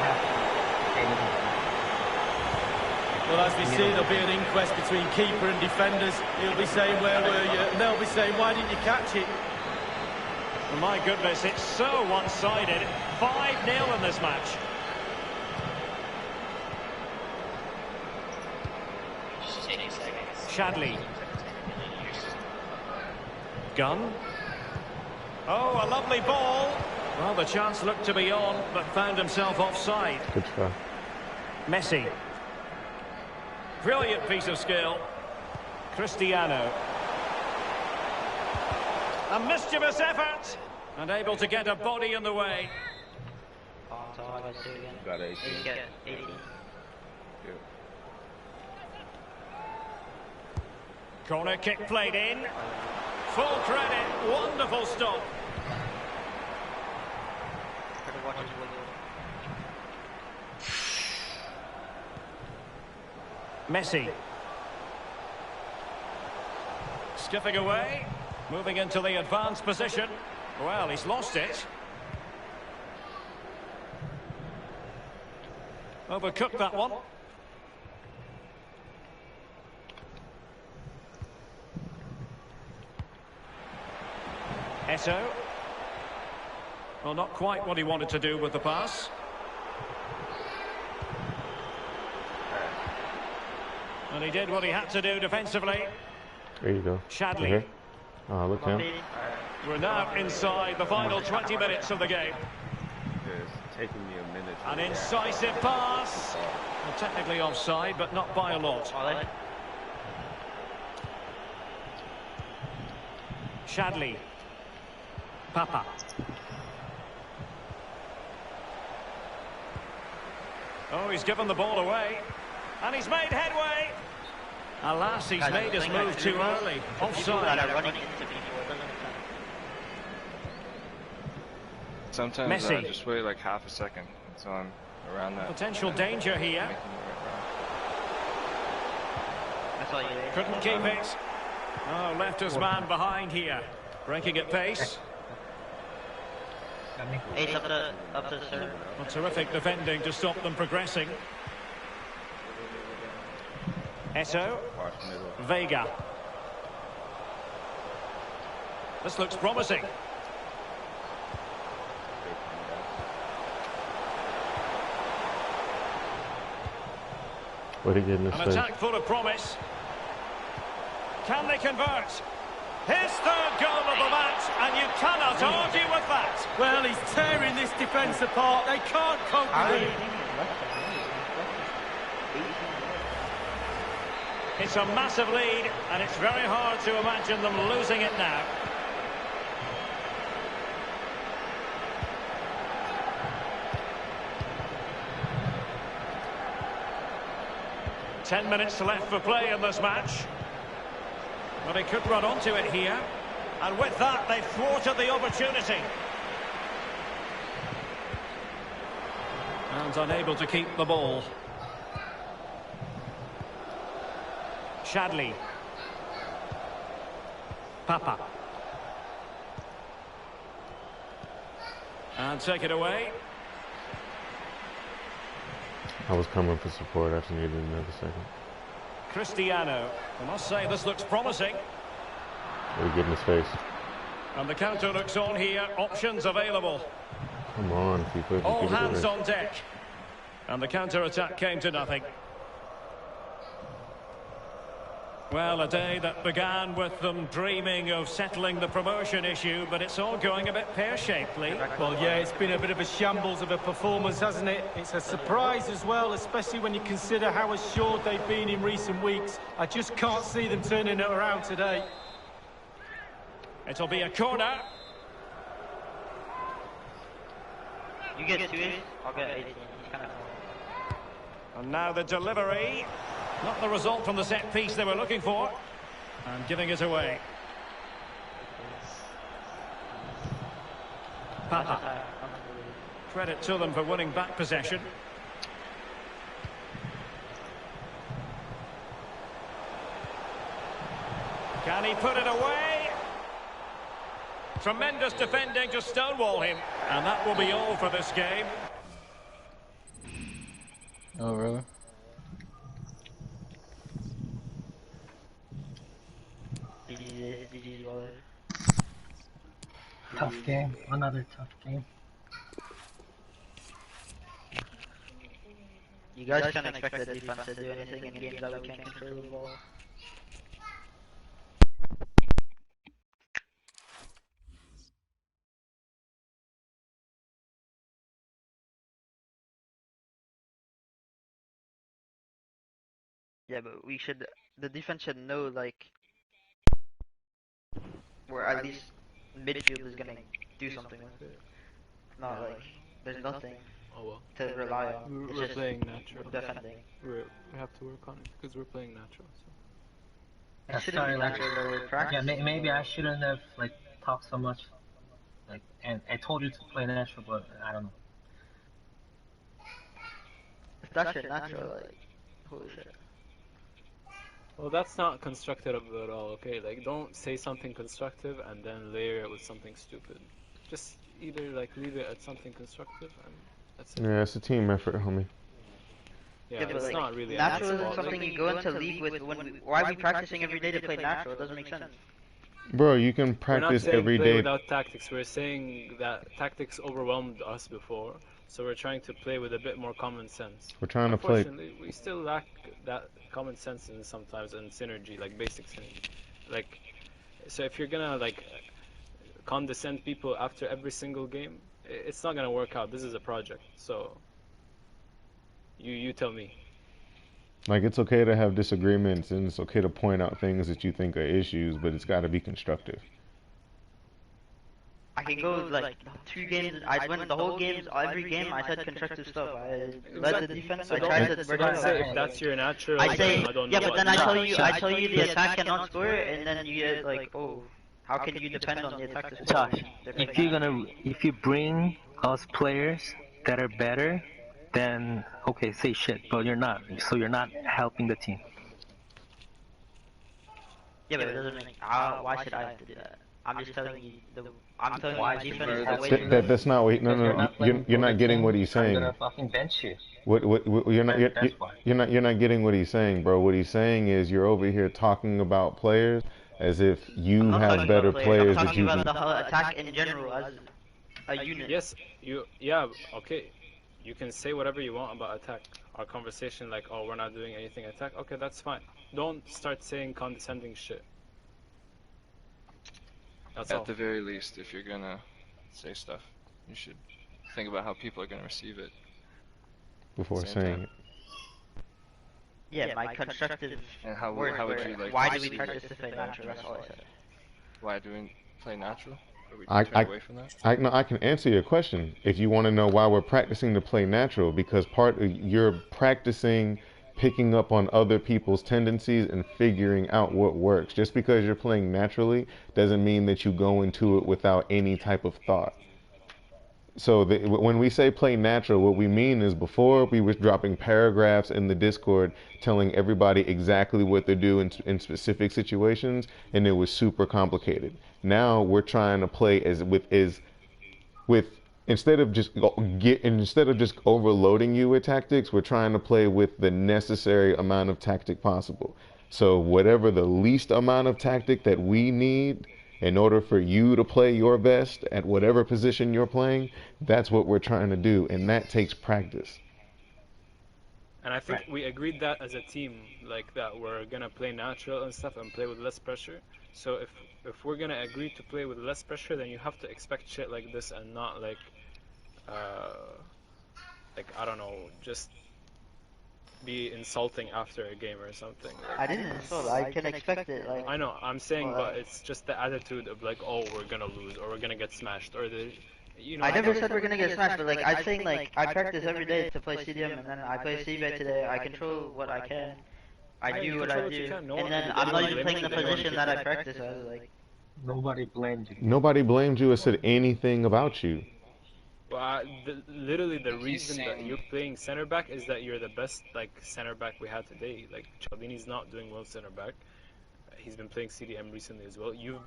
Well, as we see, there'll be an inquest between keeper and defenders. He'll be saying, where were you? And they'll be saying, why didn't you catch it? Well, my goodness, it's so one-sided. 5-0 in this match. Shadley. Gunn. Oh, a lovely ball. Well, the chance looked to be on, but found himself offside. Good try. Messi. Brilliant piece of skill. Cristiano. A mischievous effort. And able to get a body in the way. Got 18. Corner kick played in. Full credit. Wonderful stop. Messi. Skipping away. Moving into the advanced position. Well, he's lost it. Overcooked that one. Eto. Well, not quite what he wanted to do with the pass. And he did what he had to do defensively. There you go. Shadley. Oh, look him. We're now inside the final 20 minutes of the game. It's taking me a minute. An incisive pass. Well, technically offside, but not by a lot. Shadley. Papa. Oh, he's given the ball away. And he's made headway. Alas, he's made his move too early. Offside. Sometimes Messi. I just wait like half a second until I'm around that. Potential danger here. Couldn't keep it. Oh, left his man behind here. Breaking at pace. Ace up the serve. Well, terrific defending to stop them progressing. Eto. Vega. This looks promising. What are you getting this An attack full of promise. Can they convert? His third goal of the match, and you cannot argue with that. Well, he's tearing this defence apart. They can't cope with him. It's a massive lead, and it's very hard to imagine them losing it now. Ten minutes left for play in this match. But he could run onto it here. And with that, they've thwarted the opportunity. And unable to keep the ball. Shadley. Papa. And take it away. I was coming for support. I just needed another second. Cristiano. I must say, this looks promising. What are you getting his face? And the counter looks on here. Options available. Come on, keep All hands on deck. And the counter-attack came to nothing. Well, a day that began with them dreaming of settling the promotion issue, but it's all going a bit pear-shaped, Lee. Well, yeah, it's been a bit of a shambles of a performance, hasn't it? It's a surprise as well, especially when you consider how assured they've been in recent weeks. I just can't see them turning it around today. It'll be a corner. You get 2, I'll get 18. And now the delivery. Not the result from the set piece they were looking for. And giving it away. Papa. Credit to them for winning back possession. Can he put it away? Tremendous defending to stonewall him. And that will be all for this game. Oh, really? Tough game. Another tough game. You guys can't expect the defense to do anything in games that we can't control the ball. Yeah, but the defense should know, like, where at least midfield is gonna do something with it. Not like, there's nothing to rely on. We're playing natural. Defending. We have to work on it because we're playing natural. So. Yeah, It shouldn't sorry, be like, natural though, we're yeah, practicing. maybe I shouldn't have like talked so much. Like, and I told you to play natural, but I don't know. If that shit natural, like, holy shit. Well, that's not constructive at all, okay? Like, don't say something constructive and then layer it with something stupid. Just either, like, leave it at something constructive and that's it. Yeah, it's a team effort, homie. Yeah, but it's like, not really natural natural. is something you go into league with. Why are we practicing every day to play natural? It doesn't make sense. Bro, you can We're not practice saying every play day. without tactics. We're saying that tactics overwhelmed us before, so we're trying to play with a bit more common sense. We're trying to play. Unfortunately, we still lack that common sense and sometimes and synergy, like basic synergy. Like, so if you're gonna like condescend people after every single game, it's not gonna work out. This is a project, so you tell me. Like, it's okay to have disagreements and it's okay to point out things that you think are issues, but it's got to be constructive. I can go like 2 games. I went the whole games. Every game I said constructive stuff. I led the defense. So I tried to so work don't on say that. if that's your natural. I say then I don't yeah, know but what then I you tell you the attack cannot score, and then you get like, oh, how can you depend on the attack to score? Josh, if you bring us players that are better, then okay, say shit, but you're not. So you're not helping the team. Yeah, but it doesn't make. Why should I have to do that? I'm just telling you I'm telling you Why my should defense you is have the way to to do go. that? That's not what. No, Because no, you're not playing you're for the not getting team, what he's I'm saying. gonna fucking bench you. You're not That's why. you're not getting what he's saying, bro. What he's saying is you're over here talking about players as if I'm you not have talking better about players. I'm players that talking you about can. the whole attack in general as a unit. Yes, yeah, okay. You can say whatever you want about attack. Our conversation like, oh, we're not doing anything attack. Okay, that's fine. Don't start saying condescending shit. That's all. At the very least, if you're gonna say stuff, you should think about how people are gonna receive it. Before Same saying time. it. Yeah, my constructive And how words would were, you like why to do we receive practice it? to play natural? That's all I said. Why do we play natural? Or we I, turn I, away from that? I can answer your question if you want to know why we're practicing to play natural, because you're practicing picking up on other people's tendencies and figuring out what works. Just because you're playing naturally doesn't mean that you go into it without any type of thought. So when we say play natural, what we mean is before we was dropping paragraphs in the Discord telling everybody exactly what to do in specific situations, and it was super complicated. Now we're trying to play with instead of just overloading you with tactics, we're trying to play with the necessary amount of tactic possible. So whatever the least amount of tactic that we need in order for you to play your best at whatever position you're playing, that's what we're trying to do, and that takes practice. And I think we agreed that as a team, like that we're gonna play natural and stuff and play with less pressure. So if we're gonna agree to play with less pressure, then you have to expect shit like this and not like I don't know, just be insulting after a game or something. Like, I didn't insult. I can expect it. Like I know, I'm saying, but it's just the attitude of like, oh, we're gonna lose or we're gonna get smashed or I never said we're gonna get smashed, but like I'm saying, like I practice every day to play CDM, and then I play CBA today. I control what I can. I do what I do, and then I'm not even playing the position that I practice as. Like Nobody blamed you. Nobody blamed you or said anything about you. Well, literally the reason that you're playing center back is that you're the best like center back we had today. Like Cialdini's not doing well center back. He's been playing CDM recently as well. You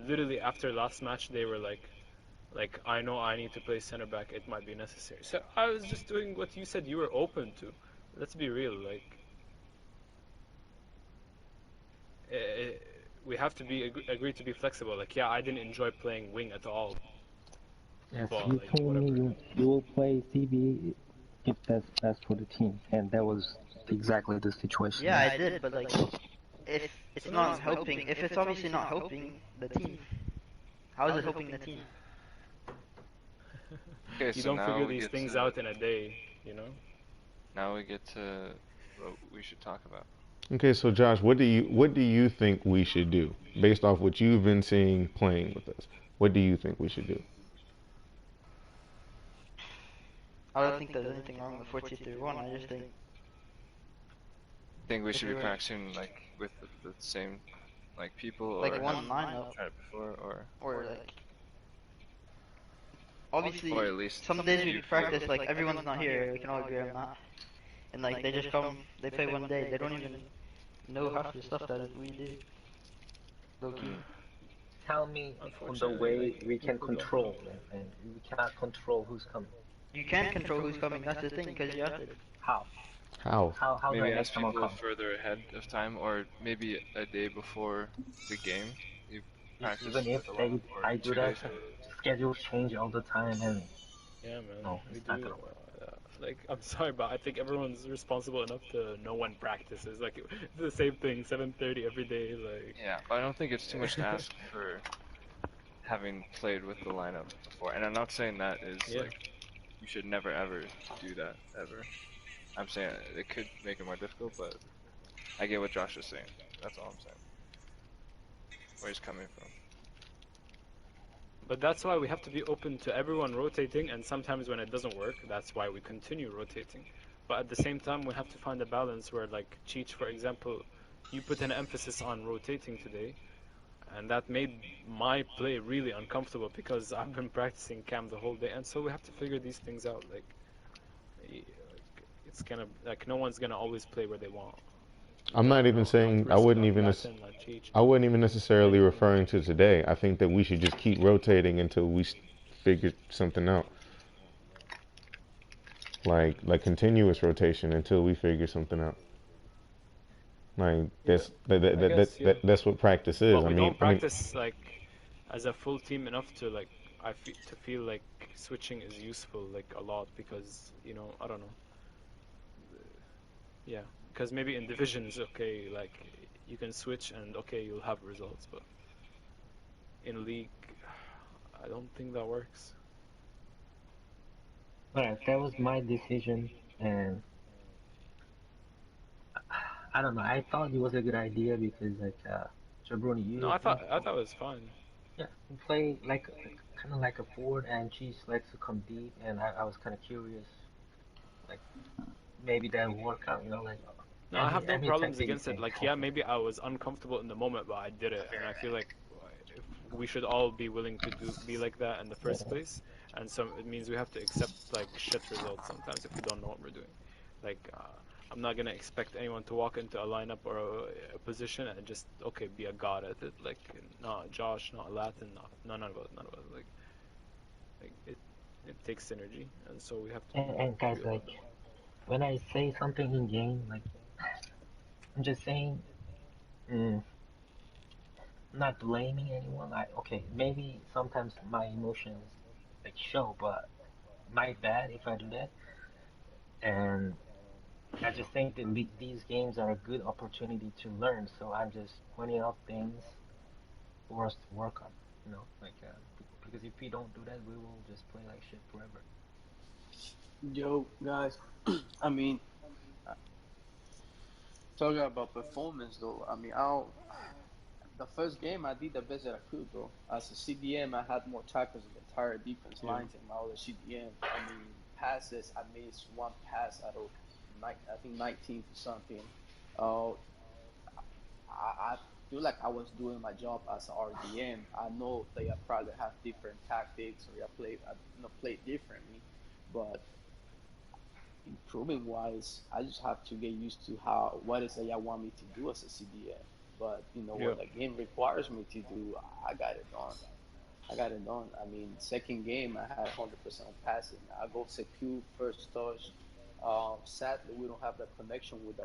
literally after last match they were like I know I need to play center back. It might be necessary. So I was just doing what you said you were open to. Let's be real. Like we have to be agree to be flexible. Like yeah, I didn't enjoy playing wing at all. Yes, But, you like, told whatever. me you will play CB if that's best for the team, and that was exactly the situation. yeah, I did, but like if it's not helping, if it's obviously not helping the team, how is it helping the team? Okay, You so don't now figure we these get things to, out in a day, you know? Now we get to what we should talk about. Okay, so Josh, what do you think we should do based off what you've been seeing playing with us? What do you think we should do? I don't think there's anything wrong with 4-2-3-1. I just think Think we should be you're right. practicing like with the same like people Like or one have lineup. tried it before or like obviously or at least some days we you practice feel- like everyone's not here. We can all agree on that. And like they just come, they play one day. They don't even know half the stuff that we do. Low key. Tell me on the Unfortunately, way like, we can people don't control, and we cannot control who's coming. You can control who's coming. That's the thing, because you have to. How? How? How do maybe I make ask someone people come? further ahead of time or maybe a day before the game. You practice Even if with the lineup, or I do 2 that, days. schedules change all the time, and Yeah, man. no, we it's not do. gonna work. Like, I'm sorry, but I think everyone's responsible enough to know when practices. Like, it's the same thing, 7:30 every day. Like, Yeah, but I don't think it's too much to ask for having played with the lineup before. And I'm not saying that is Yeah. like you should never ever do that ever. I'm saying it could make it more difficult, but I get what Josh is saying. That's all I'm saying. Where he's coming from. But that's why we have to be open to everyone rotating, and sometimes when it doesn't work, that's why we continue rotating. But at the same time, we have to find a balance where, like, Cheech, for example, you put an emphasis on rotating today, and that made my play really uncomfortable because I've been practicing cam the whole day, and so we have to figure these things out. Like, it's gonna, like, no one's gonna always play where they want. I'm not even Not saying Risk, not Latin, not Cheech. I wouldn't even necessarily referring to today. I think that we should just keep rotating until we figure something out. Like continuous rotation until we figure something out. Like that's what practice is. But we don't practice like as a full team enough to like to feel like switching is useful like a lot because you know I don't know. Yeah, because maybe in divisions, okay, like you can switch and okay you'll have results, but in league, I don't think that works. Alright, that was my decision, and I don't know. I thought it was a good idea because like Jabroni, No, I thought it was fine. yeah, you play like kind of like a forward, and Cheese likes to come deep, and I was kind of curious, like maybe that would work out, you know, like No, I have no every attack problems that you against it. take. Like, yeah, maybe I was uncomfortable in the moment, but I did it, and I feel like if we should all be willing to be like that in the first place, and so it means we have to accept like shit results sometimes if we don't know what we're doing. Like, I'm not gonna expect anyone to walk into a lineup or a position and just okay be a god at it. Like, not Josh, not Latin, none of us, like it takes synergy, and so we have to be And guys, real like about that. when I say something in game, like I'm just saying, mm, not blaming anyone. Like okay, maybe sometimes my emotions like show, but my bad if I do that. And I just think that these games are a good opportunity to learn. So I'm just pointing out things for us to work on. You know, like because if we don't do that, we will just play like shit forever. Yo, guys, I mean, uh, talking about performance though, I mean, the first game I did the best that I could, bro. As a CDM, I had more tackles than the entire defense Yeah. line than my other CDM. I mean, passes, I missed one pass out of I think 19 to something. Uh, I feel like I was doing my job as an RDM. I know they probably have different tactics or play differently, but improving wise, I just have to get used to what is that y'all want me to do as a CDM. But Yeah. what the game requires me to do, I got it done. I got it done. I mean, second game I had 100% on passing. I go secure first touch. Sadly, we don't have that connection with the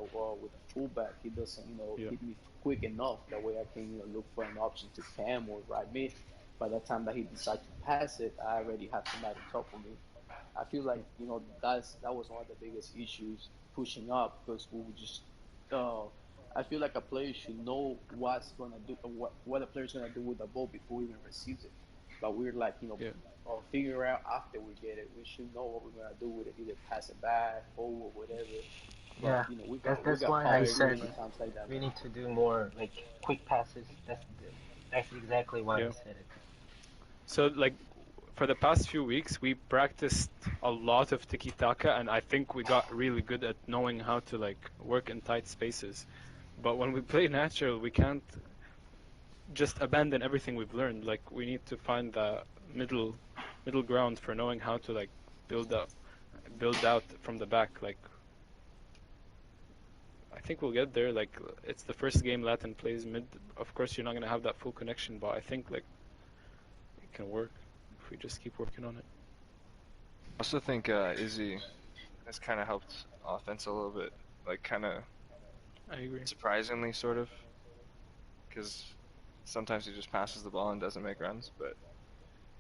fullback. He doesn't Yeah. hit me quick enough. That way I can look for an option to cam or right mid. By the time that he decides to pass it, I already have somebody on top of me. I feel like that was one of the biggest issues pushing up because we would just. I feel like a player should know what's gonna do, what a player's gonna do with the ball before he even receives it. But we're like Yeah. figure out after we get it. We should know what we're gonna do with it, either pass it back, forward, whatever. Yeah, But we that's got why I caught too said many times like that, we man. need to do more like quick passes. That's exactly why I Yeah. said it. So like for the past few weeks, we practiced a lot of tiki-taka, and I think we got really good at knowing how to like work in tight spaces. But when we play natural, we can't just abandon everything we've learned. Like we need to find the middle ground for knowing how to like build out from the back. Like I think we'll get there. Like it's the first game Latin plays mid. Of course, you're not gonna have that full connection, but I think like it can work if we just keep working on it. I also think Izzy has kind of helped offense a little bit, like kind of I agree. surprisingly, sort of, because sometimes he just passes the ball and doesn't make runs, but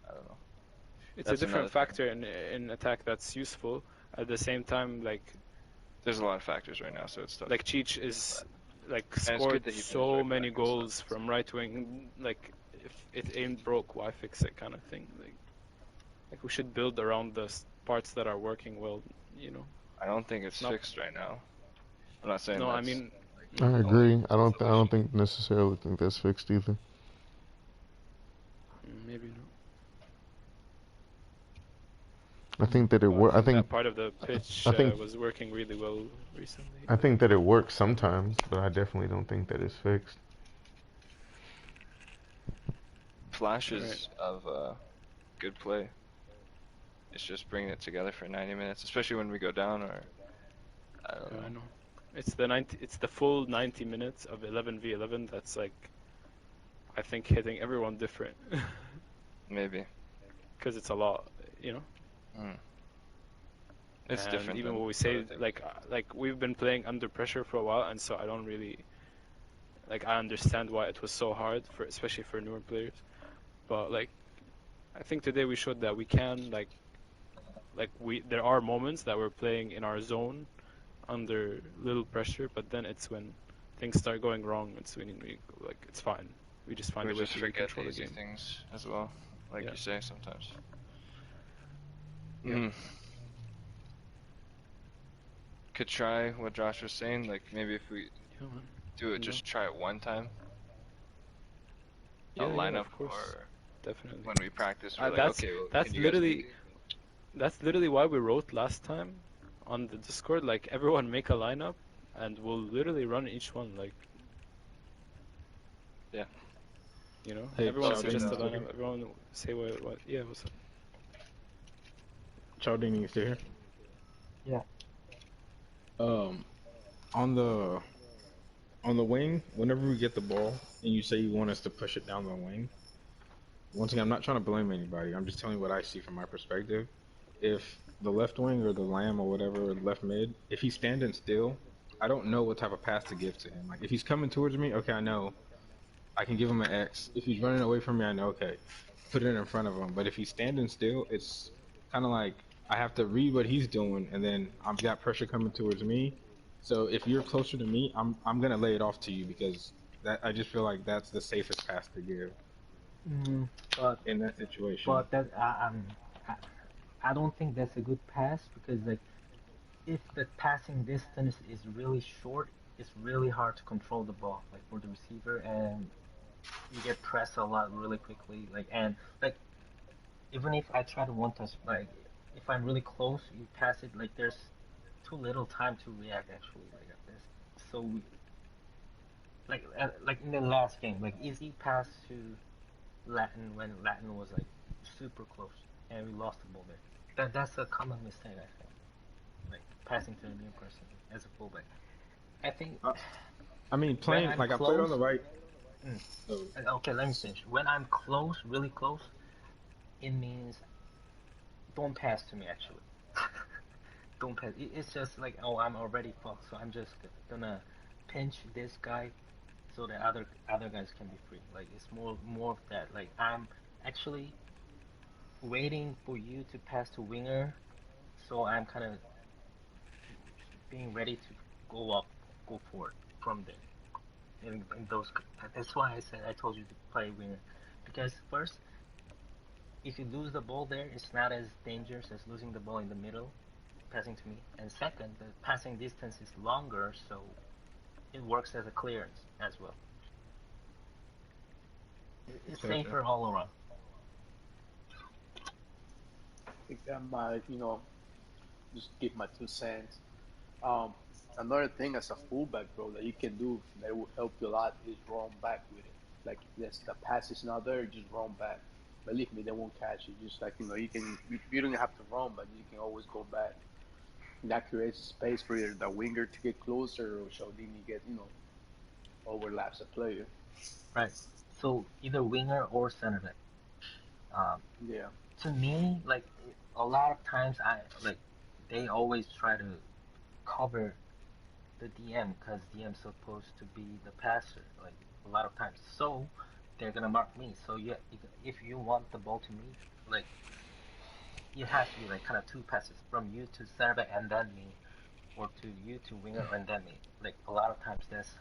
I don't know. It's That's a different another thing. factor in attack that's useful. At the same time, like There's a lot of factors right now, so it's tough. like Cheech is like And it's scored good that he plays so right many back and stuff. goals from right wing. Like if it ain't broke, why fix it? Kind of thing. Like we should build around the parts that are working well. You know. I don't think it's Not, fixed right now. I'm not saying no, I that's mean, like, I the only agree. I don't solution. think necessarily think that's fixed either. maybe not. I think that it Well, I work. I think think that part of the pitch I think was working really well recently. I think that it works sometimes, but I definitely don't think that it's fixed. Flashes of good play. It's just bringing it together for 90 minutes, especially when we go down, or I don't know. I know. It's the full 90 minutes of 11v11 that's like, I think, hitting everyone different. Maybe. Because it's a lot, you know. It's And different. even than when we say other things. like we've been playing under pressure for a while, and so I don't really I understand why it was so hard for, especially for newer players. But like, I think today we showed that we can there are moments that we're playing in our zone under little pressure, but then it's when things start going wrong. It's when it's fine. We just find We a way just to forget control the the easy game. things as well, like Yeah. you say sometimes. Yeah. Could try what Josh was saying, like maybe if we do it, Yeah. just try it one time. Yeah, Not lineup, of course. or Definitely. when we practice, we're like, That's okay, well, that's can you guys literally make it? that's literally why we wrote last time on the Discord, like everyone make a lineup, and we'll literally run each one, like. Yeah. You know, Hey, everyone Chowding, suggest a you still here? lineup. Everyone say what? Yeah, what's up? Chowding, you still here? Yeah. On the wing, whenever we get the ball and you say you want us to push it down the wing, once again, I'm not trying to blame anybody. I'm just telling you what I see from my perspective. If the left wing or the lamb or whatever, or left mid, if he's standing still, I don't know what type of pass to give to him. Like, if he's coming towards me, okay, I know I can give him an X. If he's running away from me, I know, okay, put it in front of him. But if he's standing still, it's kind of like I have to read what he's doing, and then I've got pressure coming towards me. So if you're closer to me, I'm gonna lay it off to you, because that I just feel like that's the safest pass to give But in that situation. but that I don't think that's a good pass, because like if the passing distance is really short, it's really hard to control the ball, like for the receiver, and you get pressed a lot really quickly. Like even if I try to one touch, like if I'm really close, you pass it, like there's too little time to react actually. Like in the last game, like easy pass to Latin when Latin was like super close and we lost the ball there. That's a common mistake, I think. Like passing to a new person as a fullback. I think I mean, when playing I'm like I played on close. the right. Okay, let me finish. When I'm close, really close, it means don't pass to me. Actually, don't pass. It's just like, oh, I'm already fucked, so I'm just gonna pinch this guy so that other guys can be free. Like it's more of that. Like I'm actually waiting for you to pass to winger, so I'm kind of being ready to go forward from there. In those, that's why I told you to play winger, because first, if you lose the ball there, it's not as dangerous as losing the ball in the middle, passing to me. And second, the passing distance is longer, so it works as a clearance as well. It's safer all around. I think that might, just give my 2 cents. Another thing as a fullback, bro, that you can do that will help you a lot is run back with it. Like, yes, the pass is not there, just run back. Believe me, they won't catch you. Just like, you don't have to run, but you can always go back. And that creates space for either the winger to get closer, or Shaldini get, overlaps a player. Right. So either winger or center back. Yeah. To me, like a lot of times, they always try to cover the DM, because DM's supposed to be the passer, like a lot of times. So they're gonna mark me. So if you want the ball to me, like it has to be like kind of two passes from you to center back and then me, or to you to winger and then me. Like a lot of times that's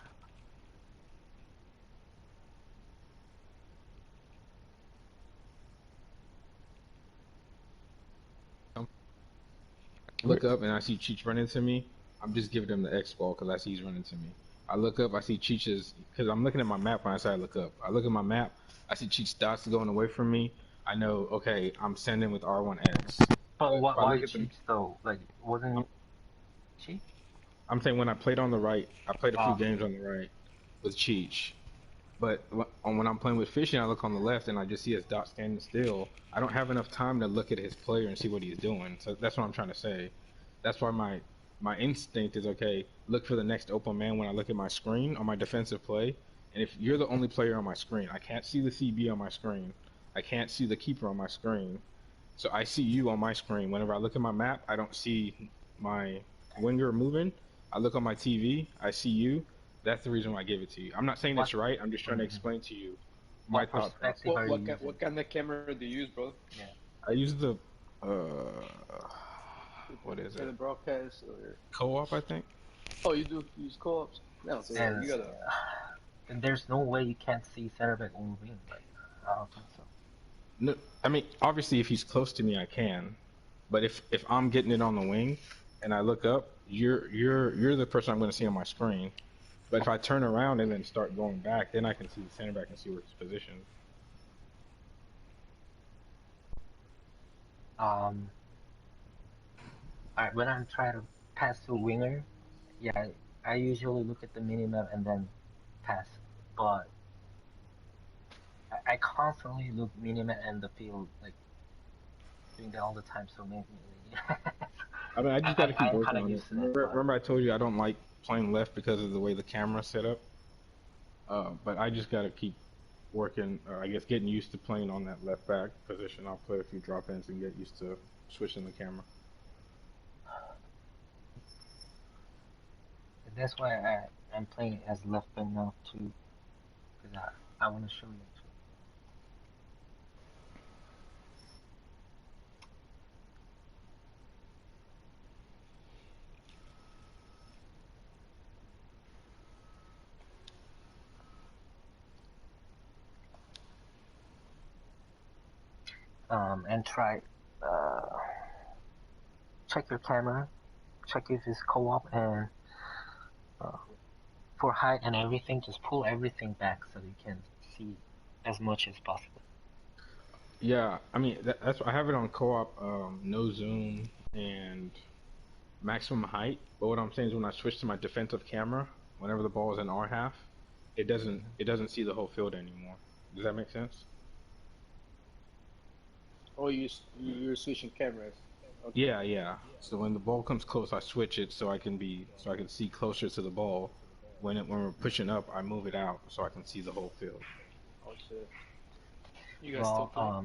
Look up and I see Cheech running to me. I'm just giving him the X ball because I see he's running to me. I look up, I see Cheech's, because I'm looking at my map when I say I look up. I look at my map, I see Cheech's dots going away from me. I know, okay, I'm sending with R1X. But if I why look at the, cheats though? Like, wasn't it cheat? I'm saying when I played on the right, I played a few Ah, games on the right with Cheech. But when I'm playing with Fishing, I look on the left and I just see his dot standing still. I don't have enough time to look at his player and see what he's doing. So that's what I'm trying to say. That's why my instinct is okay. Look for the next open man when I look at my screen on my defensive play. And if you're the only player on my screen, I can't see the CB on my screen. I can't see the keeper on my screen. So I see you on my screen. Whenever I look at my map, I don't see my winger moving. I look on my TV, I see you. That's the reason why I gave it to you. I'm not saying what it's right. I'm just trying to explain to you my what thought perspective process. are you using? What kind of camera do you use, bro? Yeah. I use the what is it? Broadcast or Co-op, I think. oh, you do use co-ops? No, so And you gotta. and there's no way you can't see center back on wing. Like, I don't think so. No, I mean obviously if he's close to me, I can. But if I'm getting it on the wing and I look up, you're the person I'm going to see on my screen. But if I turn around and then start going back, then I can see the center back and see where he's positioned. When I'm trying to pass to a winger, yeah, I usually look at the minimap and then pass. But I constantly look minimap and the field, like doing that all the time. So maybe I mean, I just got to keep I'm working kind of on it. used to it. Remember I told you I don't like playing left because of the way the camera's set up? But I just got to keep working, I guess getting used to playing on that left back position. I'll play a few drop-ins and get used to switching the camera. That's why I'm playing as left back now too, because I want to show you too. And try check your camera, check if it's co-op, and uh, for height and everything, just pull everything back so you can see as much as possible. Yeah, I mean that's I have it on co-op, no zoom and maximum height. But what I'm saying is when I switch to my defensive camera, whenever the ball is in our half, it doesn't see the whole field anymore. Does that make sense? Oh, you're switching cameras. Okay. Yeah, yeah. So when the ball comes close, I switch it so I can see closer to the ball. When we're pushing up, I move it out so I can see the whole field. Oh shit. You guys still play?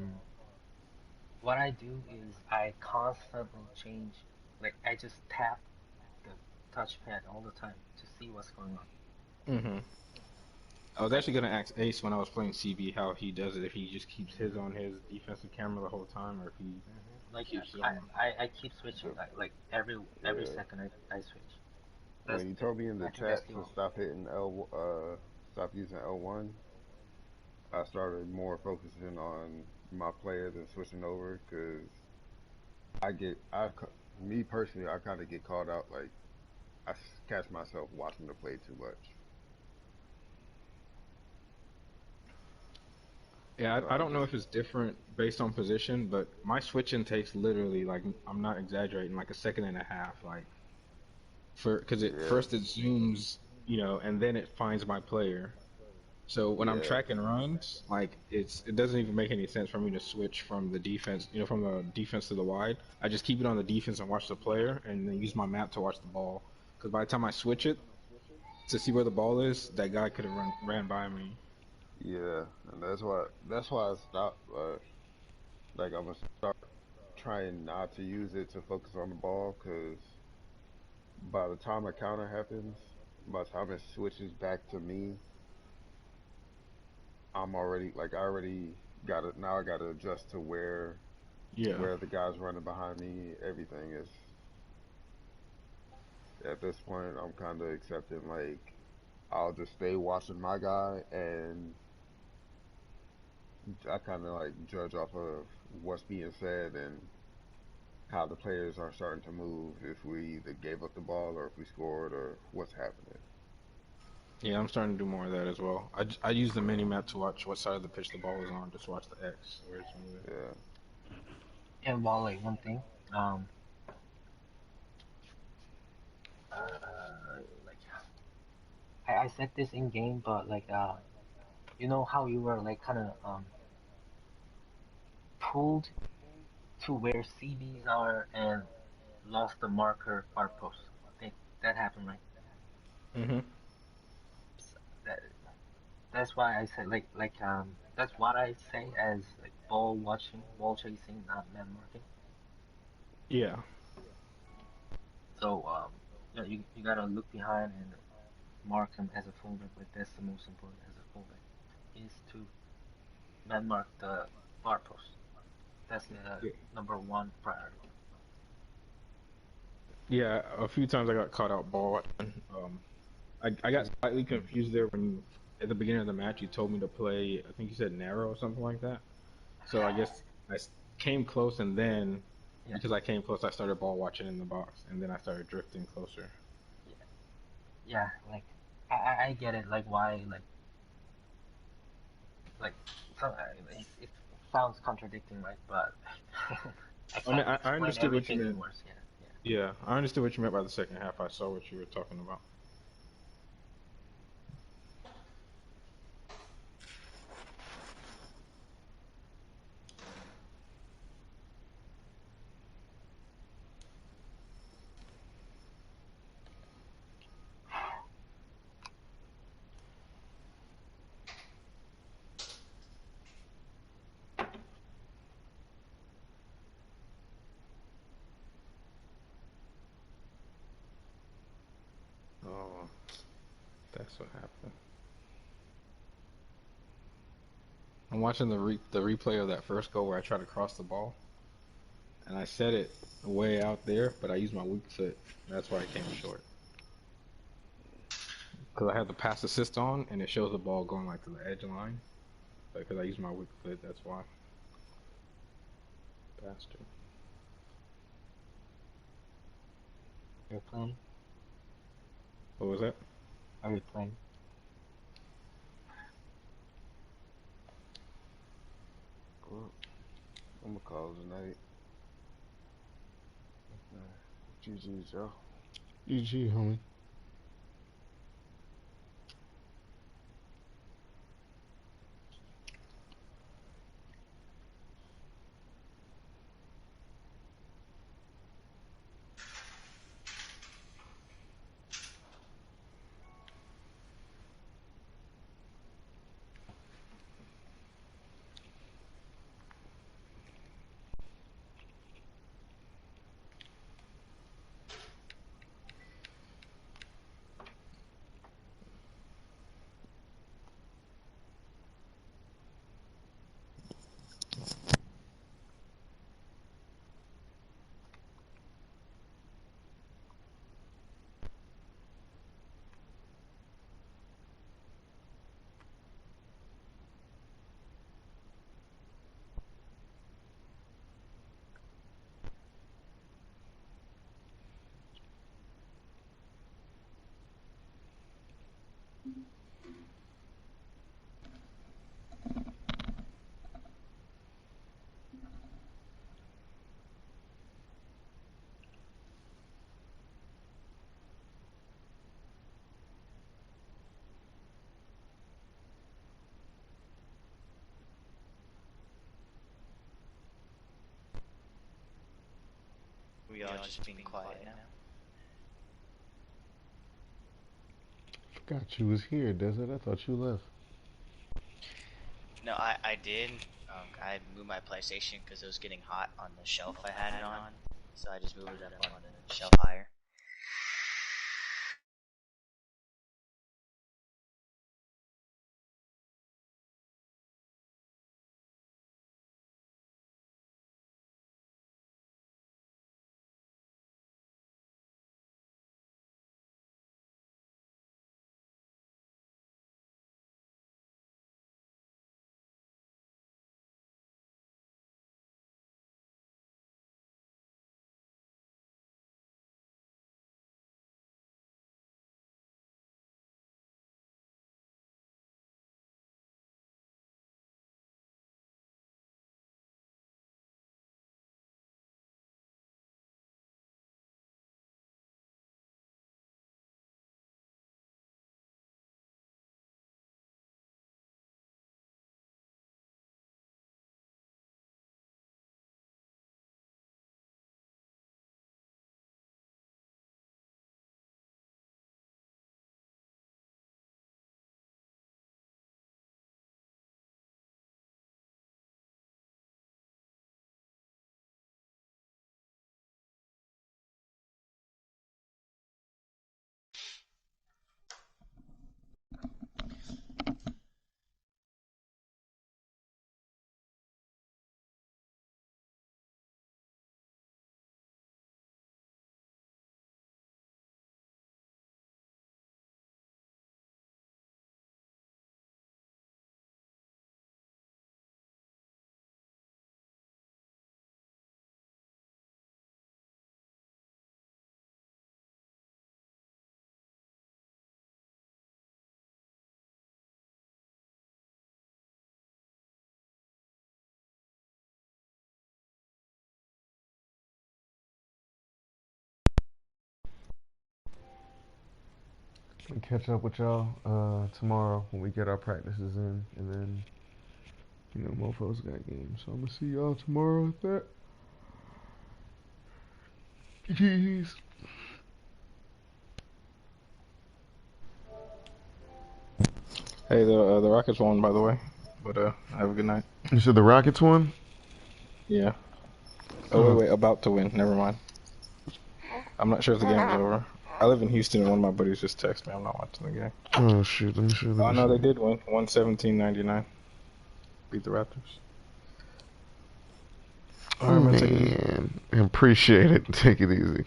What I do is I constantly change, like I just tap the touchpad all the time to see what's going on. Mm-hmm. I was actually gonna ask Ace when I was playing CB how he does it. If he just keeps his on his defensive camera the whole time, or if he Like keeps it on. I keep switching, like every second I switch. When you told me in the I think that's chat the to stop hitting stop using L1, I started more focusing on my player than switching over because me personally, I kind of get caught out. Like I catch myself watching the play too much. Yeah, So I don't know if it's different based on position, but my switching takes literally like I'm not exaggerating, like a second and a half, like because first it zooms, and then it finds my player. So when I'm yeah, tracking runs, like it doesn't even make any sense for me to switch from the defense, from the defense to the wide. I just keep it on the defense and watch the player, and then use my map to watch the ball. Because by the time I switch it to see where the ball is, that guy could have ran by me. yeah, and that's why I stopped. Like I'm gonna start trying not to use it to focus on the ball because by the time a counter happens, by the time it switches back to me, I'm already like I already got it. Now I got to adjust to Yeah. where the guys running behind me. Everything is at this point. I'm kind of accepting like I'll just stay watching my guy, and I kind of like judge off of what's being said and how the players are starting to move. If we either gave up the ball or if we scored or what's happening. Yeah, I'm starting to do more of that as well. I use the mini map to watch what side of the pitch the ball is on, just watch the X where it's moving. Yeah. And Wally, one thing, Um, like I said this in game, but like you know how you were like kind of pulled to where CBs are and lost the marker far post. I think that happened, right? Mm-hmm. That that's why I said that's what I say as like ball watching, ball chasing, not man marking. Yeah. So yeah, you gotta look behind and mark him as a fullback, but that's the most important as a fullback is to man mark the far post. That's the Yeah. number one priority. Yeah. A few times I got caught out ball watching. I got slightly confused there when at the beginning of the match you told me to play. I think you said narrow or something like that. So I guess came close, and then Yeah, because I came close, I started ball watching in the box, and then I started drifting closer. yeah, yeah. Like I get it. Like why like so it sounds contradicting, right? But I I mean, can't I explain understood what you everything in meant. words. Yeah, yeah. Yeah, I understood what you meant by the second half. I saw what you were talking about. Oh, that's what happened. I'm watching the replay of that first goal where I tried to cross the ball, and I set it way out there, but I used my weak foot. That's why I came short. Because I had the pass assist on, and it shows the ball going like to the edge line. But because I used my weak foot, that's why. Bastard. You're playing. What was that? Are you playing? Well, I'm gonna call it tonight. GG, Joe. GG, homie. We all just being quiet now. Forgot you was here, Desert. I thought you left. No, I did. I moved my PlayStation because it was getting hot on the shelf I had it on, so I just moved it up on the shelf higher. I'll catch up with y'all tomorrow when we get our practices in, and then mofos got games. So I'm gonna see y'all tomorrow with that. Peace. Hey, the Rockets won, by the way. But have a good night. You said the Rockets won? Yeah. Oh wait, about to win. Never mind. I'm not sure if the game is over. I live in Houston, and one of my buddies just texted me. I'm not watching the game. Oh shoot! Let me see. Oh no, they did win. 117-99. Beat the Raptors. All right, man. Appreciate it. Take it easy.